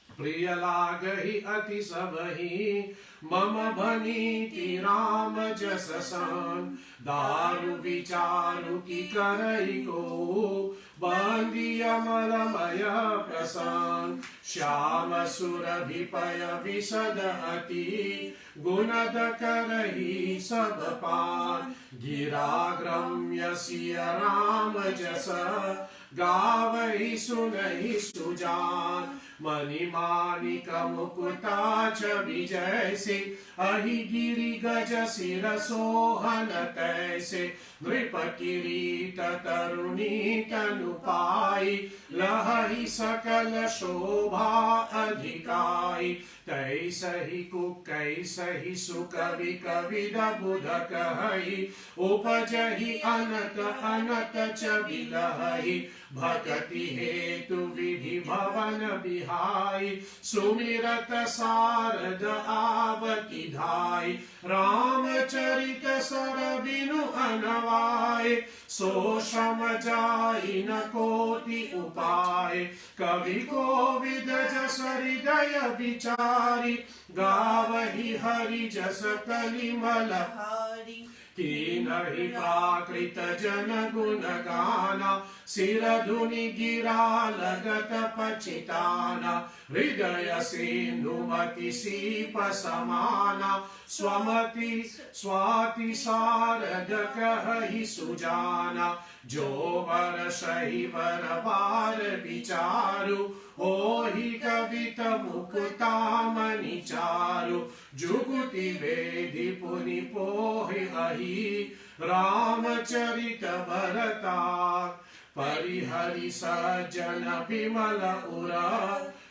प्रिय लागहि अति सबहि, मम भनीति राम जस सन। दारु विचारु की करई को, बांधी अमलमय प्रसन्न। श्याम सुरभि पय विशद अति, गुणद करही सब पान। गिराग्रम्य सिय राम जस, गावहि सुनहि सुजान। मणिमाणिक मुकुटा छवि जैसे, अहि गिरि गज सिर सोहन तैसे। नृप किरीट तरुणी तनु पाई, लहहि सकल शोभा अधिकाई। तैसहि कुकैसहि सुकवि कविद बुध कहई, उपजहि अनत अनत छवि लहई। भक्ति हेतु विधि भवन बिहाई, सुमिरत सारद आवति धाई। रामचरित सर बिनु अनवाय, सो श्रम जाई न कोटि उपाय। कवि कोविद जस हृदय विचारी, गावहि हरि जस कलिमल हारी। कीनहि प्राकृत जन गुण गाना सिर धुनि गिरा लगत पचिताना हृदय सिंधुमति सीप समाना स्वमति स्वाति सारद कहहि सुजाना जो वर सही वर बार विचारु होहि कवित मुक्ता मनि चारु जुगुति वेदि पुनि पोहि अहि रामचरित भरतार परिहरि सज्जन विमल उरा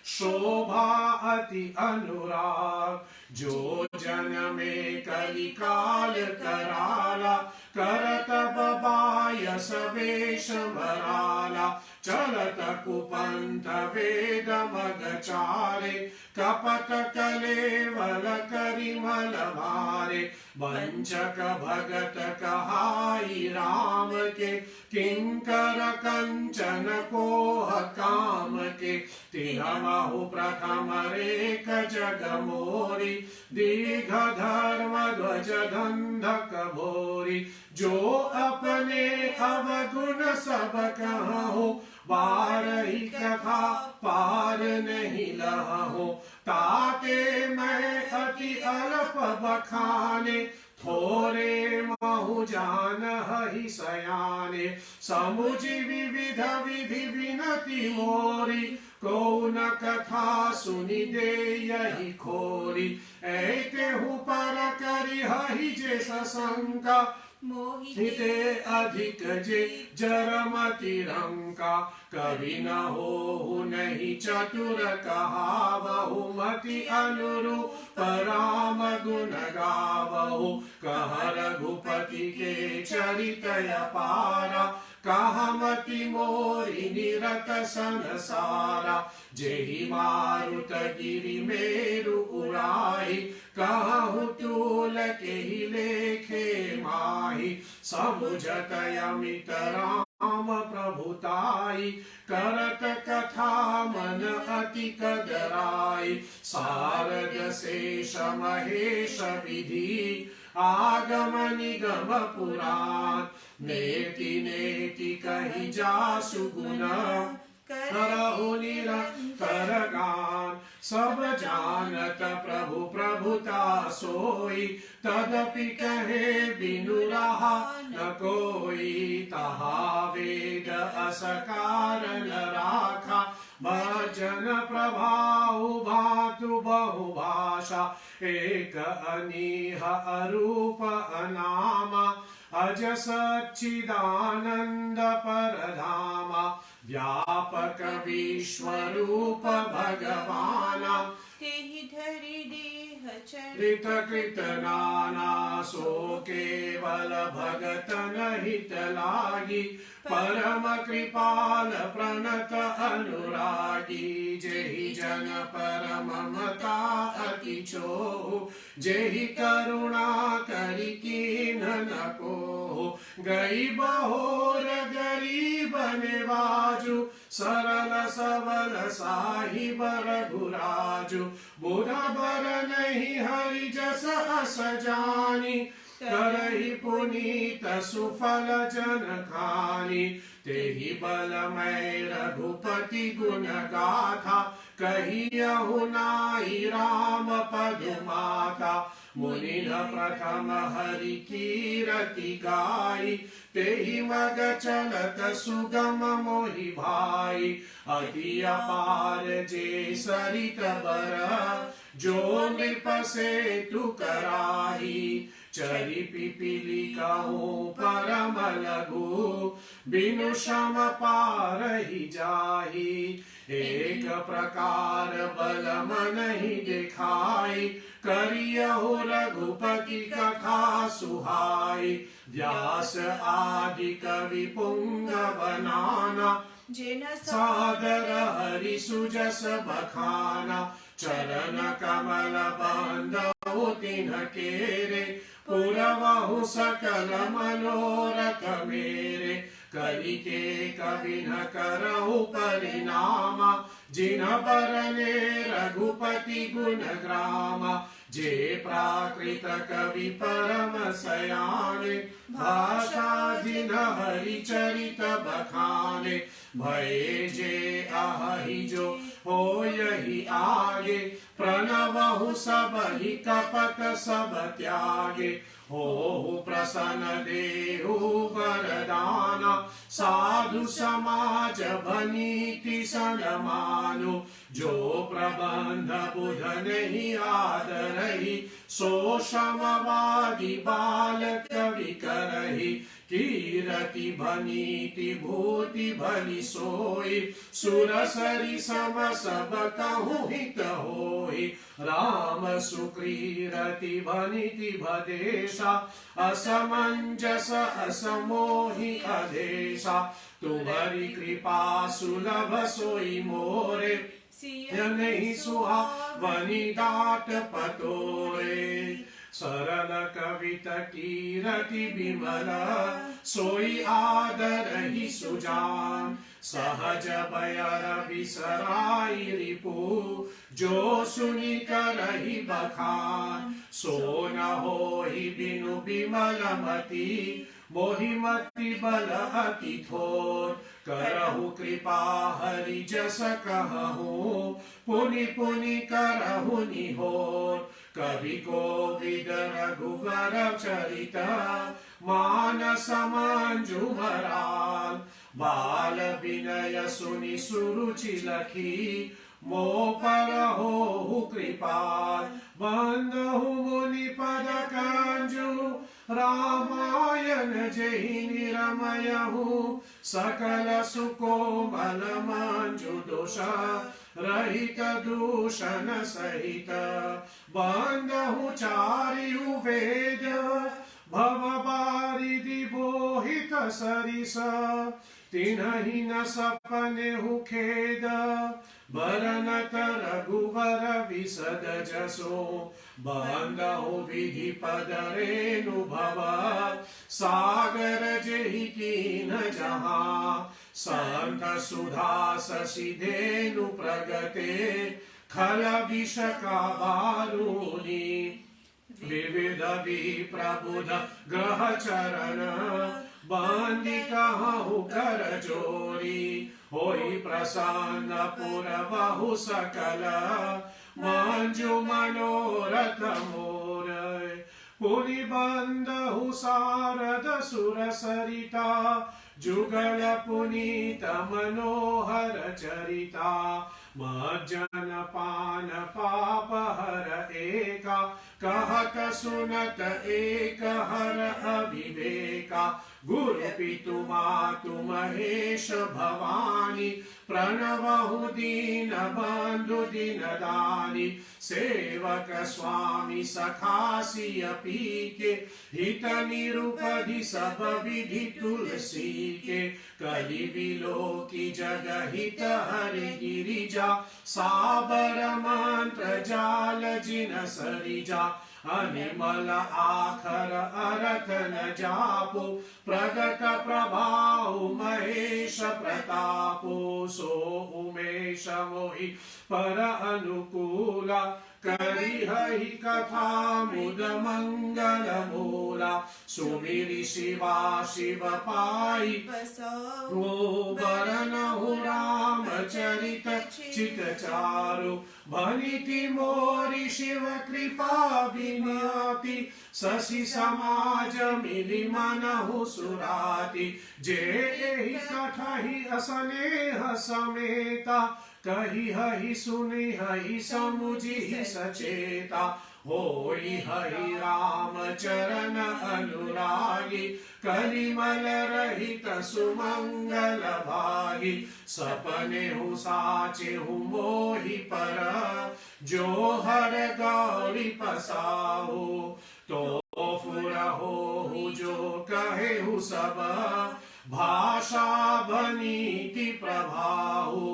शोभा अति अनुराग जो जन में कलिकाल कराला करत बबाय सवेश भराला चलत कुपंथ वेद मग चारे कपट कलेवल करिमल भारे वंचक भगत कहाई राम के किंकर कंचन कोह काम के तिहमहु प्रथम रेख जग मोरी दीर्घ धर्म ध्वज धंधक भोरी जो अपने अवगुण सब कहूँ बारही कथा पार नहीं लहूँ ताके मैं अति अल्प बखाने थोरे महु जान हहि सयाने समुझि विविध विधि विनति मोरी को न कथा सुनि दे यही खोरी ऐते हूँ पर करि हहि जे सशंका मोहिते अधिक जे जरमति रंका कवि न हो नहीं चतुर कहावहु मति अनुरूप राम गुण गावहु कह रघुपति के चरित अपारा कहमति मोरि निरत संसारा जेहि मारुत गिरि मेरु उड़ाई कहु तूल केहि लेखे माही समुझत अमित राम प्रभुताई करत कथा मन अति कदराई सारद शेष महेश विधि आगम निगम पुराण नेति नेति कहि जासु गुण करहु निरंतर गान सब जानत प्रभु प्रभुता सोई तदपि कहे बिनु रहा न कोई तहा वेद अस कारण राखा भजन प्रभाउ भातु बहुभाषा एक अनीह अरूप अनामा अज सच्चिदानंद परधामा व्यापक विश्वरूप भगवाना तेहि धरि देह चरित कृत नाना सो केवल भगत हित लागी परम कृपाल प्रणत अनुरागी जेहि जन परम ममता अति छोहु जेहि करुणा करि कीन न कोहु गई बहोर गरीब निवाजु सरल सबल साहिब रघुराजु बुध बर नहीं हरि जस अस जानी करहि पुनीत सुफल जन खानी तेहि बल मैं रघुपति गुण गाथा कहियहु नाई राम पद माथा मुनि प्रथम हरि कीरति गाई तेहि मग चलत सुगम मोहि भाई अति अपार जे सरित बर जो नृप सेतु कराही चरि पिपीली कहूँ परम लघु बिनु श्रम पार ही जाही एक प्रकार बल मन ही दिखाई करियहु रघुपति कथा सुहाई व्यास आदि कवि पुंगव नाना जिन सादर हरि सुजस बखाना चरण कमल बांधो तिन्ह केरे पुरवहु सकल मनोरथ मेरे कलि के कवि न करहु परिणामा जिन बरने रघुपति गुण ग्रामा जे प्राकृत कवि परम सयाने भाषा जिन हरि चरित बखाने भये जे अहि जो हो यही आगे प्रणवहु सब ही कपट सब त्यागे हो प्रसन्न देहु वरदाना साधु समाज भनीति सनमानु जो प्रबंध बुध नहीं आदरही सो समवादी बाल कवि करही कीरति भनीति भूति भली सोई सुरसरी सम सब कहूँ हित होई राम सुक्रीरति भनीति भदेशा असमंजस असमोहि अधेशा तुम्हारी कृपा सुलभ सोई मोरे नहीं सुहावनी डाट पतोरे सरल कवित कीरति विमल सोई आदर ही सुजान सहज बयर बिसराई रिपु जो सुनि करहि बखान सो न होहि बिनु बिमल मति मोहिमति बल अति थोर करहु कृपा हरि जस कहूँ पुनि पुनि करहु निहोर कवि कोविद रघुवर चरित मानस मंजुमराल बाल विनय सुनि सुरुचि लखी मो पर हो कृपाल बंधु मुनि पद कांजु रामायण जहि निरमयहु सकल सुकोमल मंजु दोषा रहित दूषण सहित बंधु चारियु वेद भव बारिधि बोहित सरिस तिन्हि न सपने हु खेद बरनत रघुवर विसद जसो बंधु विधि पद रेणु भव सागर जेहि कीन जहाँ संत सुधा शशि धेनु प्रगटे खल विष का बारूनी विविध विप्रबुध ग्रह चरण बंदी कहु कर जोरी होई प्रसन्न पुरवहु सकल मंजु मनोरथ मोर पुनि बंधु सारद सुर सरिता जुगल पुनीत मनोहर चरिता मज्जन पान पाप हर एका कहत सुनत एक हर अविवेका गुरु पितु मातु महेश भवानी प्रणवहु दीन बंधु दीन दानी सेवक स्वामी सखासी अपीके हित निरुपधि सब विधि तुलसी के कलि विलोकी जग हित हरि गिरिजा साबर मंत्र जाल जिन सरिजा अनिमल आखर अरथ न जापो प्रगट प्रभाव महेश प्रतापो सो उमेश मोहि पर अनुकूला करिहहि कथा मुद मंगल मूला सुमिरि शिवा शिव पाई वो बरनहु राम चरित चित चारु भनिति मोरि शिव कृपा विनियति शशि समाज मिलि मनहु सुराति जे एहि कठहि असनेह समेता कही हहि सुनि हहि समुझि सचेता होई हरि राम चरण अनुरागी कलिमल रहित सुमंगल भागी सपने हु साचे हु मोहि पर जो हर गौरी पसाहो तो फुरहो जो कहे हु सब भाषा भनीति प्रभाहु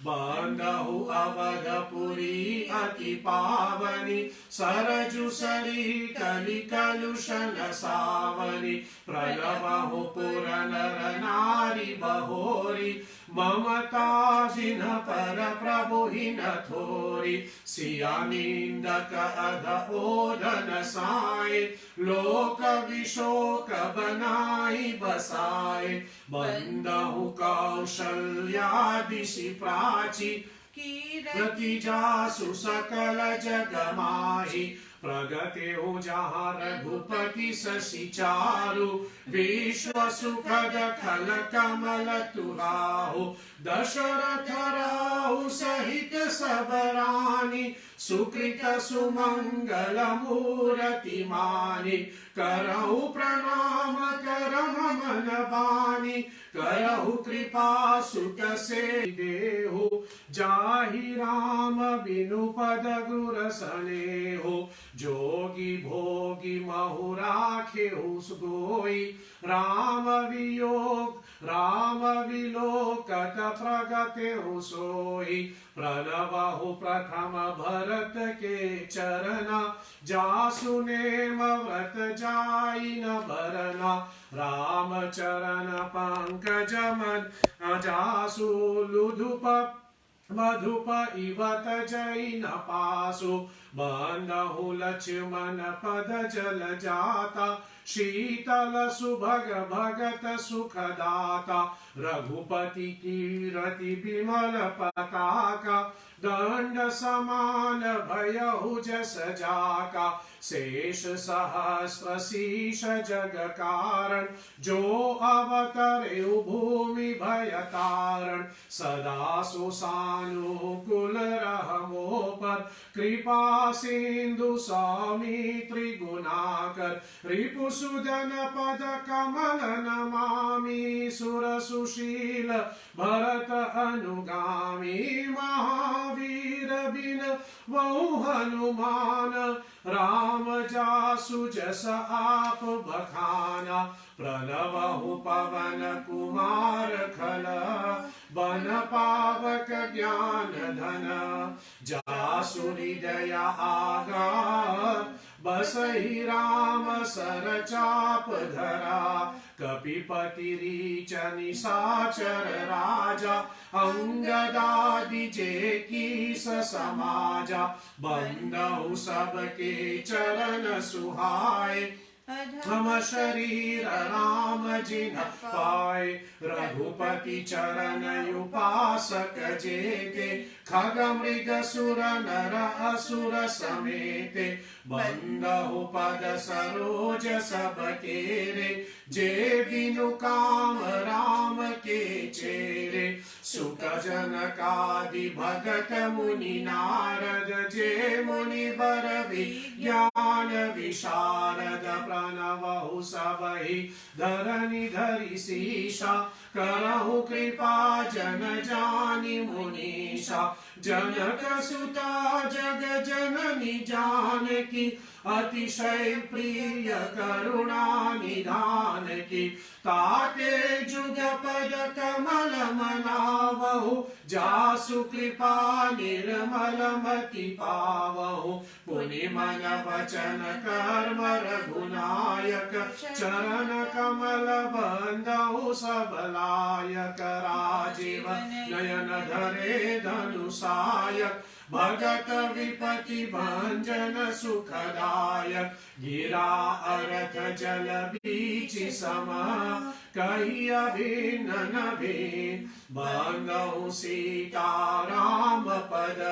बंधु अवधपुरी अति पावनी सरजु सरी कलि कलुषन सावनी प्रलभहु पुर नर नारी नारी बहोरी ममता जिन पर प्रभु ही न थोरी सिया निंदक अध ओदन साए लोक विशोक बनाई बसाए बंदहु कौशल्यादिशि प्राची प्रति जासु सकल जग माही प्रगते हो जहाँ रघुपति शशि चारु विश्व सुखद खल कमल तुराहु दशरथ राहु सहित सब रानी सुकृत सुमंगल मूर्ति मानी करहु प्रणाम करम मन बानी करहु कृपा सुत से देहु जाहि राम बिनु पद गुर सनेहु जोगी भोगी महु राखे सोई राम वियोग राम विलोकत प्रगते सोई प्रणवहु प्रथम भरत के चरना जासु नेम व्रत जाई न बरना राम चरण पंकज मन जासु लुधुप मधुप इवत जै न पासु बंदहु लक्ष्मण पद जल जाता शीतल सुभग भगत सुखदाता रघुपति कीरति विमल पताका दंड समान भयहु जस जाका शेष सहस्र शीष जग कारण जो अवतरे भूमि भय तारण सदा सुसानुकूल रहमो पर कृपा सिंधु स्वामी त्रिगुणाकर रिपुसुदन पद कमल नमामि सुर सुशील भरत अनुगामी महावीर बिन बहु हनुमान राम जासु जस आप बखाना प्रणवहु पवन कुमार खल बन पावक ज्ञान धन जासु हृदय आगा बसहि राम सर चाप धरा कपिपति रीच निशाचर राजा अंगदादि जेकी समाजा बंदहु सबके चरण सुहाए हम शरीर राम जिन पाए रघुपति चरण उपासक जेते खग मृग सुर नर असुर समेते बंदहु पद सरोज सब तेरे जे बिनु काम राम के चेरे सुख जनकादि भगत मुनि नारद जे मुनि बर विज्ञान विशारद प्रणवहु सबहि धरनि धरि सीसा करहु कृपा जन जानि मुनीषा जनक सुता जग जननी जानकी अतिशय प्रिय करुणा निधान की ताके जुग पद कमल मनावहु जासु कृपा निर्मल मति पावहु पुनि मन वचन कर्म रघुनायक चरण कमल बंदहु सबलायक राजीव नयन धरे धनुषायक भगत विपति भंजन सुखदायक गिरा अरथ जल बीच सम कही अभिन्न न भिन्न बंदहु सीता राम पद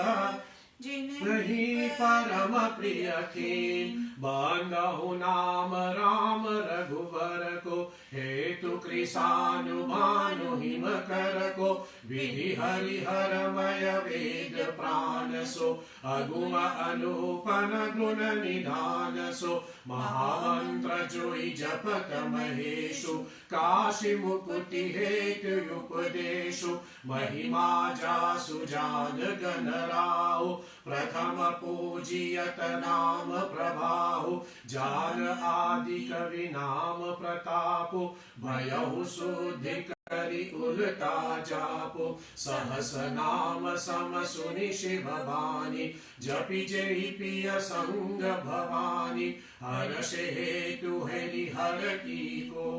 नहीं परम प्रिय खीन बंदहु नाम राम रघुवर को हेतु कृषानु भानु हिम कर को विधि हरिहर मय वेद प्राण सो अगुम अनुपन गुण निधान सो महामंत्र जोई जपत महेशु काशी मुकुति हेतु उपदेशु महिमा जासु जान गण राहु प्रथम पूजियत नाम प्रभाहु जान आदि कवि नाम प्रतापु भयहु शुद्धि करि उलटा जापु सहस नाम सम सुनि शिव बानी जपि जेहि पिय संग भवानी हर्ष हेतु हेरि हर की को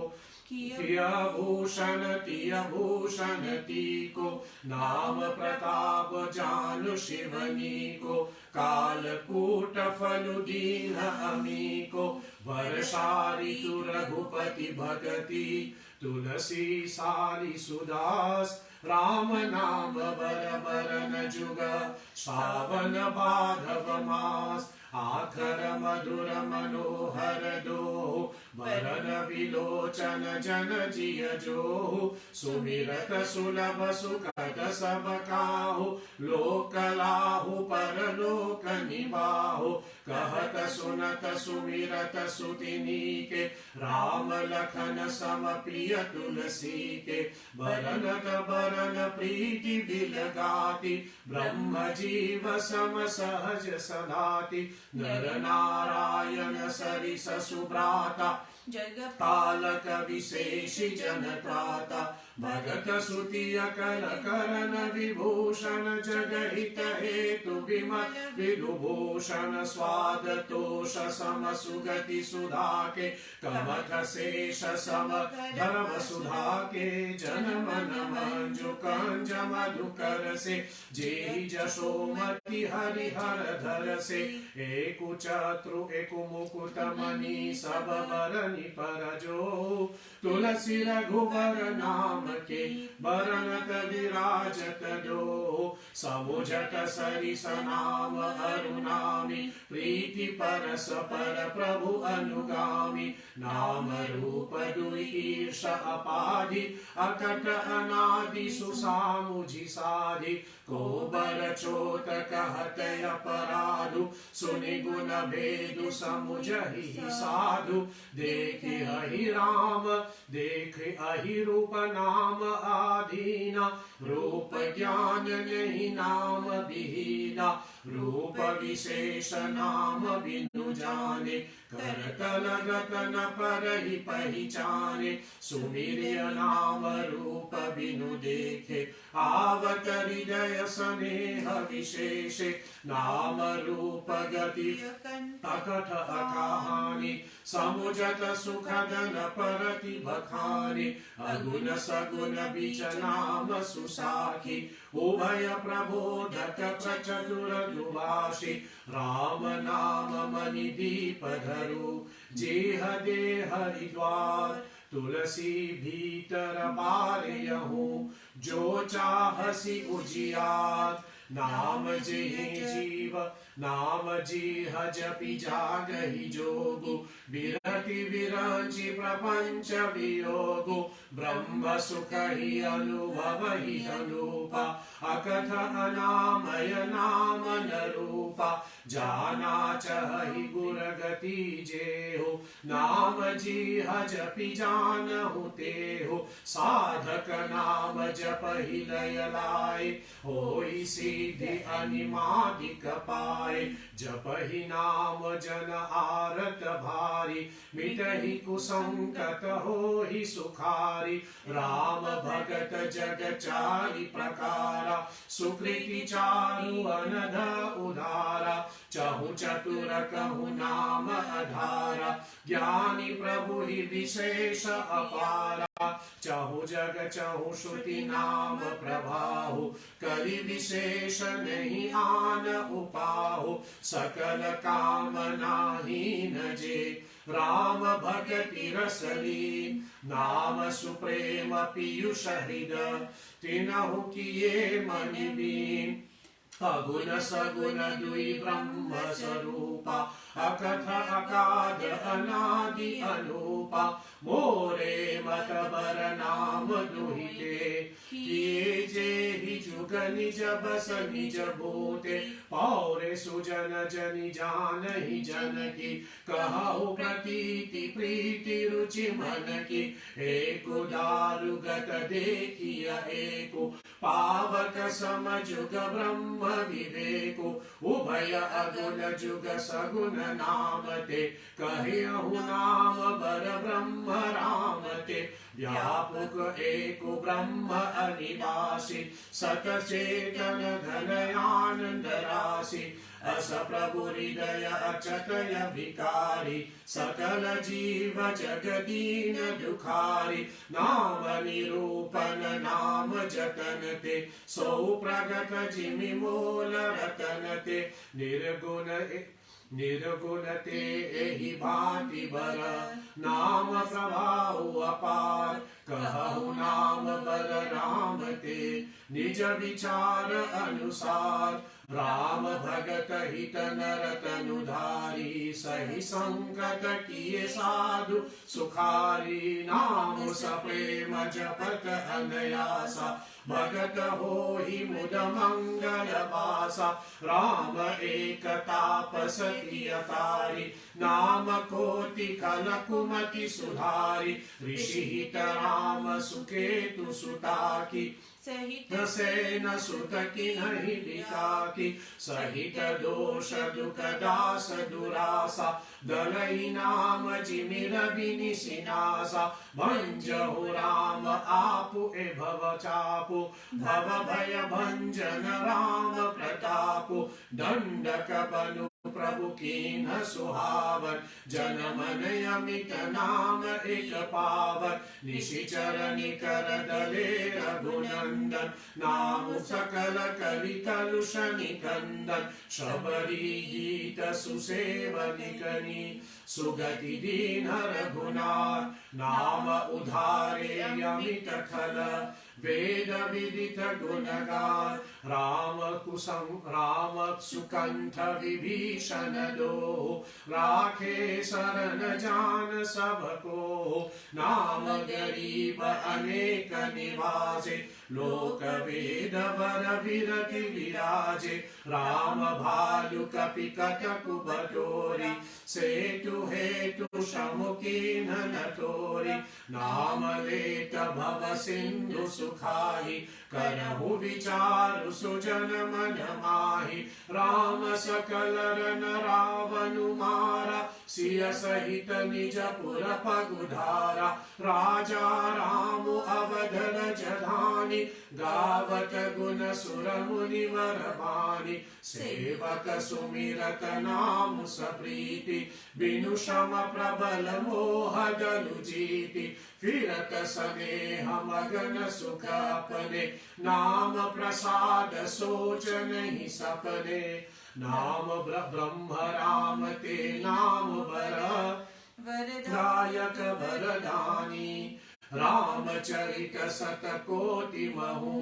किया भूषण तिय भूषण तीको, नाम प्रताप जानु शिवनी को, कालकूट फलु दीन अमीको, वर्षा ऋतु रघुपति भगति, तुलसी साली सुदास, राम नाम बर बरन जुग, सावन भादव मास, आखर मधुर मनोहर दो, बरन विलोचन जन जिय जो, सुमिरत सुलभ सुखद सब काहु, लोक लाहु परलोक निबाहु, कहत सुनत सुमिरत सुतिनी के, राम लखन सम प्रिय तुलसी के, बरनत बरन प्रीति बिलगाति, ब्रह्म जीव सम सहज सदाति, नर नारायण सरिस सुभ्राता, जगपालक विशेष जन त्राता, भगत सुति अकल करन विभूषण, जगहित हेतु विमल विदुभूषण, स्वाद तोष सम सुगति सुधा के, कमठ शेष सम धर्म सुधा के, जन मन मंजु कंज मधुकर से, जेहि जशोमति हरिहर धर से, एकु चत्रु एकु मुकुट मणि सब बरनि पर जो, तुलसी रघुवर नाम के, बरनत विराजत दो, समुझट सरिस नाम अरुणामी, प्रीति परस पर प्रभु अनुगामी, नाम रूप दुई ईर्ष अपाधि, अकट अनादि सुसामुझि साधि, को बर चोट कहत अपराधु, सुनि गुण भेदु समुझहि साधु, देखे अहि राम देखे अहि रूप नाम आधीना, रूप ज्ञान नहीं नाम विहीना, रूप विशेष नाम बिनु जाने, करतल गतन परहि पहिचाने, सुमिर्य नाम रूप बिनु देखे, आवत हृदय स्नेह विशेषे, नाम रूप गति अकठ अकहानि, समुझत सुखदन परति बखानि, अगुण सगुण बीच नाम सुसाखी, उभय प्रबोधक प्रचतुर दुभाषी, राम नाम मणि दीप धरु, जेह दे हरिद्वार, तुलसी भीतर बारयहु, जो चाहसी उजियार, नाम जेहि जीव नाम जीह जपि जागहि जोगु, विरति विरंचि प्रपंच वियोगु, ब्रह्म सुख ही अनुभव ही अनुपा, अकथ अनामय नाम न रूपा, जाना चहि गुर गति जेहु, नाम जीह जपि जानहु तेहु, साधक नाम जपहि लय लाय, होई सिद्धि अनिमादिक पाए, जपहि नाम जन आरत भारी, मिटहि कुसंकट होहि सुखारी, राम भगत जग चारि प्रकारा, सुकृति चारु अनध उदारा, चहु चतुर कहु नाम अधारा, ज्ञानी प्रभु ही विशेष अपारा, चहु जग चहु श्रुति नाम प्रभाहु, कलि विशेष नहीं आन उपाहु, सकल कामना हीन जे, राम भगति रसलीन, नाम सुप्रेम पीयूष हृदय, तिनहु किए मनि बीन, अगुण सगुण दुई ब्रह्म स्वरूपा, अकथ अकाद अनादि अनूपा, मोरे मत बर नाम दुहिते, किए जेहि जुग निज बस निज भूते, पौरे सुजन जनि जानहि जन की, कहु प्रतीति प्रीति रुचि मन की, एकु दारु गत देखिय एकु, पावक सम जुग ब्रह्म विवेको, उभय अगुण जुग सगुण नाम ते, कहियहु नाम बर ब्रह्म राम ते, व्यापक एको ब्रह्म अनिवासी, सत चेतन घन आनंद राशि, अस प्रभु हृदय अचतय विकारी सकल जीव जगदीन दुखारी नाम निरूपण नाम जतन ते सौ प्रगट जिमि मूल रतन ते निर्गुण ते एहि भांति बर नाम प्रभाव अपार कहु नाम बर राम ते निज विचार अनुसार राम भगत हित नर तनुधारी सही संकट किए साधु सुखारी नाम सप्रेम जपत अनयासा भगत होहि मुद मंगल बासा राम एक तापस प्रियकारी नाम कोटि खल कुमति सुधारी ऋषि हित राम सुकेतु सुता की सहित सेन सुत की नहीं बिकाकी सहित दोष दुख दास दुरासा दलई नाम जिमिर बिनि सिनासा भंजहु राम आपु ए भव चापु भव भय भंजन राम प्रतापु दंडक बनु प्रभु कीन सुहावन जन मन अमित नाम एक पावन निशिचर निकर दले रघुनंदन नाम सकल कलि कलुष निकंदन शबरी गीत सुसेवनिकनी सुगति दीन रघुनाथ नाम उधारे अमित खल वेद विदित गुणगान राम सुकंठ विभीषण दो राखे शरण जान सबको नाम गरीब अनेक निवासे लोक वेद वर विरति विराजे राम भालु कपि कटकु बटोरी सेतु हेतु समुखीन नटोरी नाम लेत भव सिंधु सुखाही करहु विचारु सुजन मन माही राम सकल रन रावनु मारा सिय सहित निज पुर पगुधारा राजा राम अवध रजधानी गावत गुण सुर मुनि वर बानी सेवक सुमिरत नाम सप्रीति बिनु शम प्रबल मोह दलु जीति फिरत स्नेह मगन सुख अपने नाम प्रसाद सोच नहीं सपने नाम ब्रह्म राम ते नाम वरदायक वरदानी रामचरित शतकोटि महु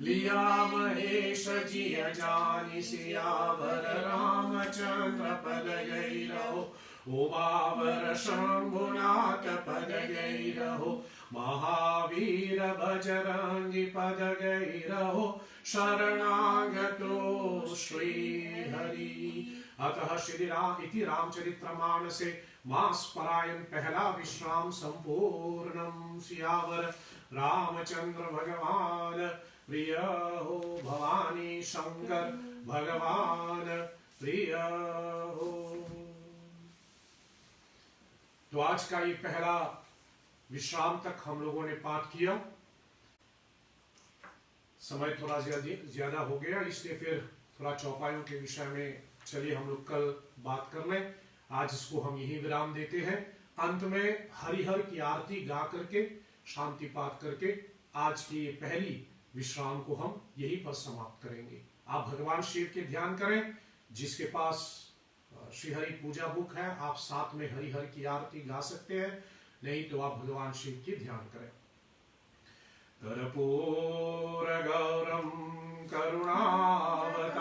लिया महेश जिय जानि सियावर रामचंद्र पद गई रहो उमावर शंभुनाथ पद गई रहो महावीर बजरंगी पद गई रहो शरणागतो श्री हरि। अतः श्री राम इति रामचरितमानसे मास परायण पहला विश्राम संपूर्णम। सियावर रामचंद्र भगवान प्रिय हो, भवानी शंकर भगवान प्रिय हो। तो आज का ये पहला विश्राम तक हम लोगों ने पाठ किया। समय थोड़ा ज्यादा हो गया, इसलिए फिर थोड़ा चौपाइयों के विषय में चलिए हम लोग कल बात कर लें। आज इसको हम यही विराम देते हैं। अंत में हरिहर की आरती गा करके शांति पाठ करके आज की पहली विश्राम को हम यहीं पर समाप्त करेंगे। आप भगवान शिव के ध्यान करें। जिसके पास श्री हरि पूजा बुक है, आप साथ में हरिहर की आरती गा सकते हैं, नहीं तो आप भगवान शिव की ध्यान करें। कर्पूर गौरम करुणावतारम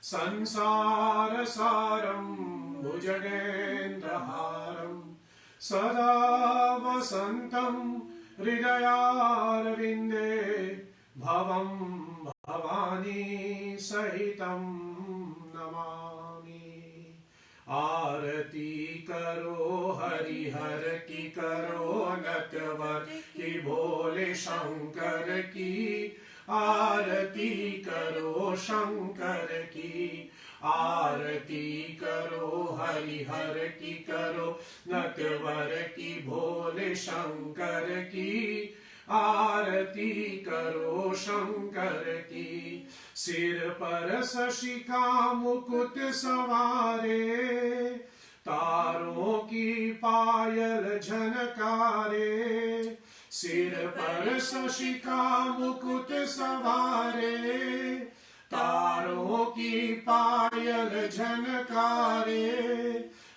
संसार सारम भुजगेन्द्रहारम सदा वसंतम हृदयारविंदे भवं भवानी सहितं नमामि। आरती करो हरिहर की, करो नटवर की, भोले शंकर की। आरती करो शंकर की, आरती करो हरिहर की, करो नटवर की, भोले शंकर की। आरती करो शंकर की। सिर पर शशि का मुकुट सवारे, तारों की पायल झनकारे। सिर पर शशि का मुकुट सवारे, तारों की पायल झनकारे।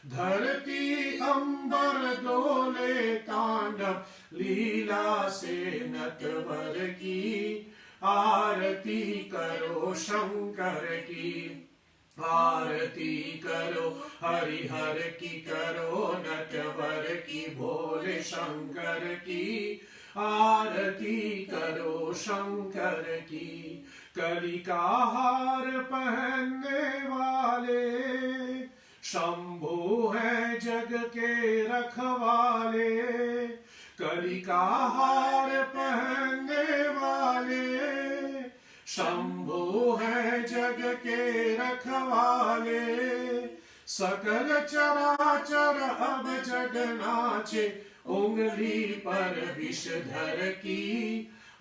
धरती अंबर डोले तांडव लीला से नटवर की। आरती करो शंकर की, आरती करो हरिहर की, करो नटवर की, भोले शंकर की। आरती करो शंकर की। कली का हार पहनने वाले, शंभु है जग के रखवाले। कली का हार पहनने वाले, शंभु है जग के रखवाले। सकल चराचर अब जग नाचे, उंगली पर विषधर की।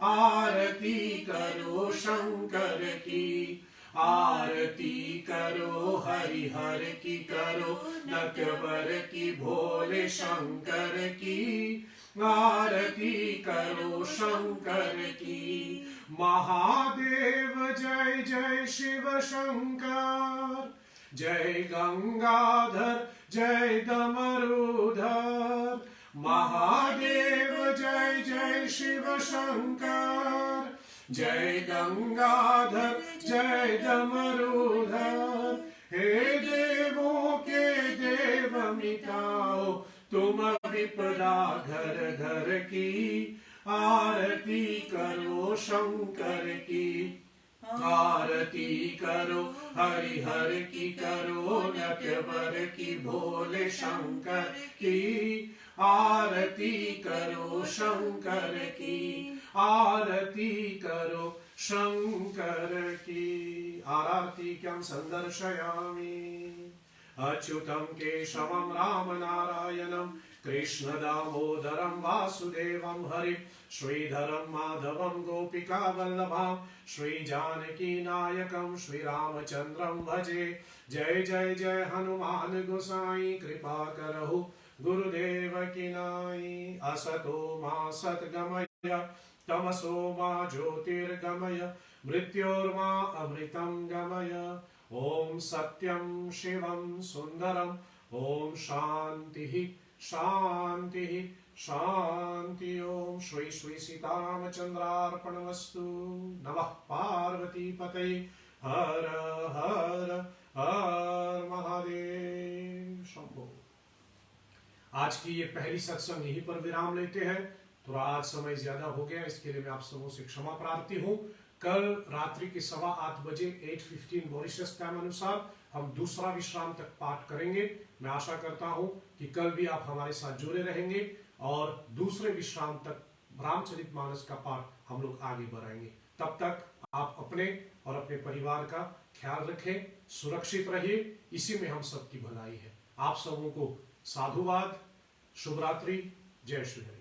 आरती करो शंकर की, आरती करो हरिहर की, करो नटवर की, भोले शंकर की। आरती करो शंकर की। महादेव जय जय शिव शंकर, जय गंगाधर जय डमरूधर। महादेव जय जय शिव शंकर, जय गंगाधर जय डमरूधर। हे देवों के देव मिटाओ तुम विपदा घर घर की। आरती करो शंकर की, आरती करो हरिहर की, करो नटवर की, भोले शंकर की। आरती करो शंकर की, आरती करो शंकर की। आरतीक्यं संदर्शयामि। अच्युतं केशवं राम नारायणं, कृष्ण दामोदरं वासुदेवं हरिं, श्रीधरं माधवं गोपिका वल्लभं, श्री जानकी नायकं श्रीरामचंद्रं भजे। जय जय जय हनुमान गोसाई, कृपा करहु गुरुदेव की नाई। असतो मा सद्गमय, तमसो मा ज्योतिर्गमय, मृत्योर्मा अमृतं गमय। ओम सत्यं शिवं सुंदरं, ओम शांति शांति शांति। ओम श्री श्री सीतारामचंद्रार्पणमस्तु। नमः पार्वती पतये, हर हर हर महादेव शंभो। आज की ये पहली सत्संग यहीं पर विराम लेते हैं। थोड़ा आज समय ज्यादा हो गया, इसके लिए मैं आप सबों से क्षमा प्रार्थी हूँ। कल रात्रि के 8:15 बजे 8:15 मॉरिशस टाइम अनुसार हम दूसरा विश्राम तक पाठ करेंगे। मैं आशा करता हूँ कि कल भी आप हमारे साथ जुड़े रहेंगे और दूसरे विश्राम तक रामचरितमानस का पाठ हम लोग आगे बढ़ाएंगे। तब तक आप अपने और अपने परिवार का ख्याल रखें, सुरक्षित रहिए, इसी में हम सबकी भलाई है। आप सबों को साधुवाद, शुभ रात्रि, जय श्री राम।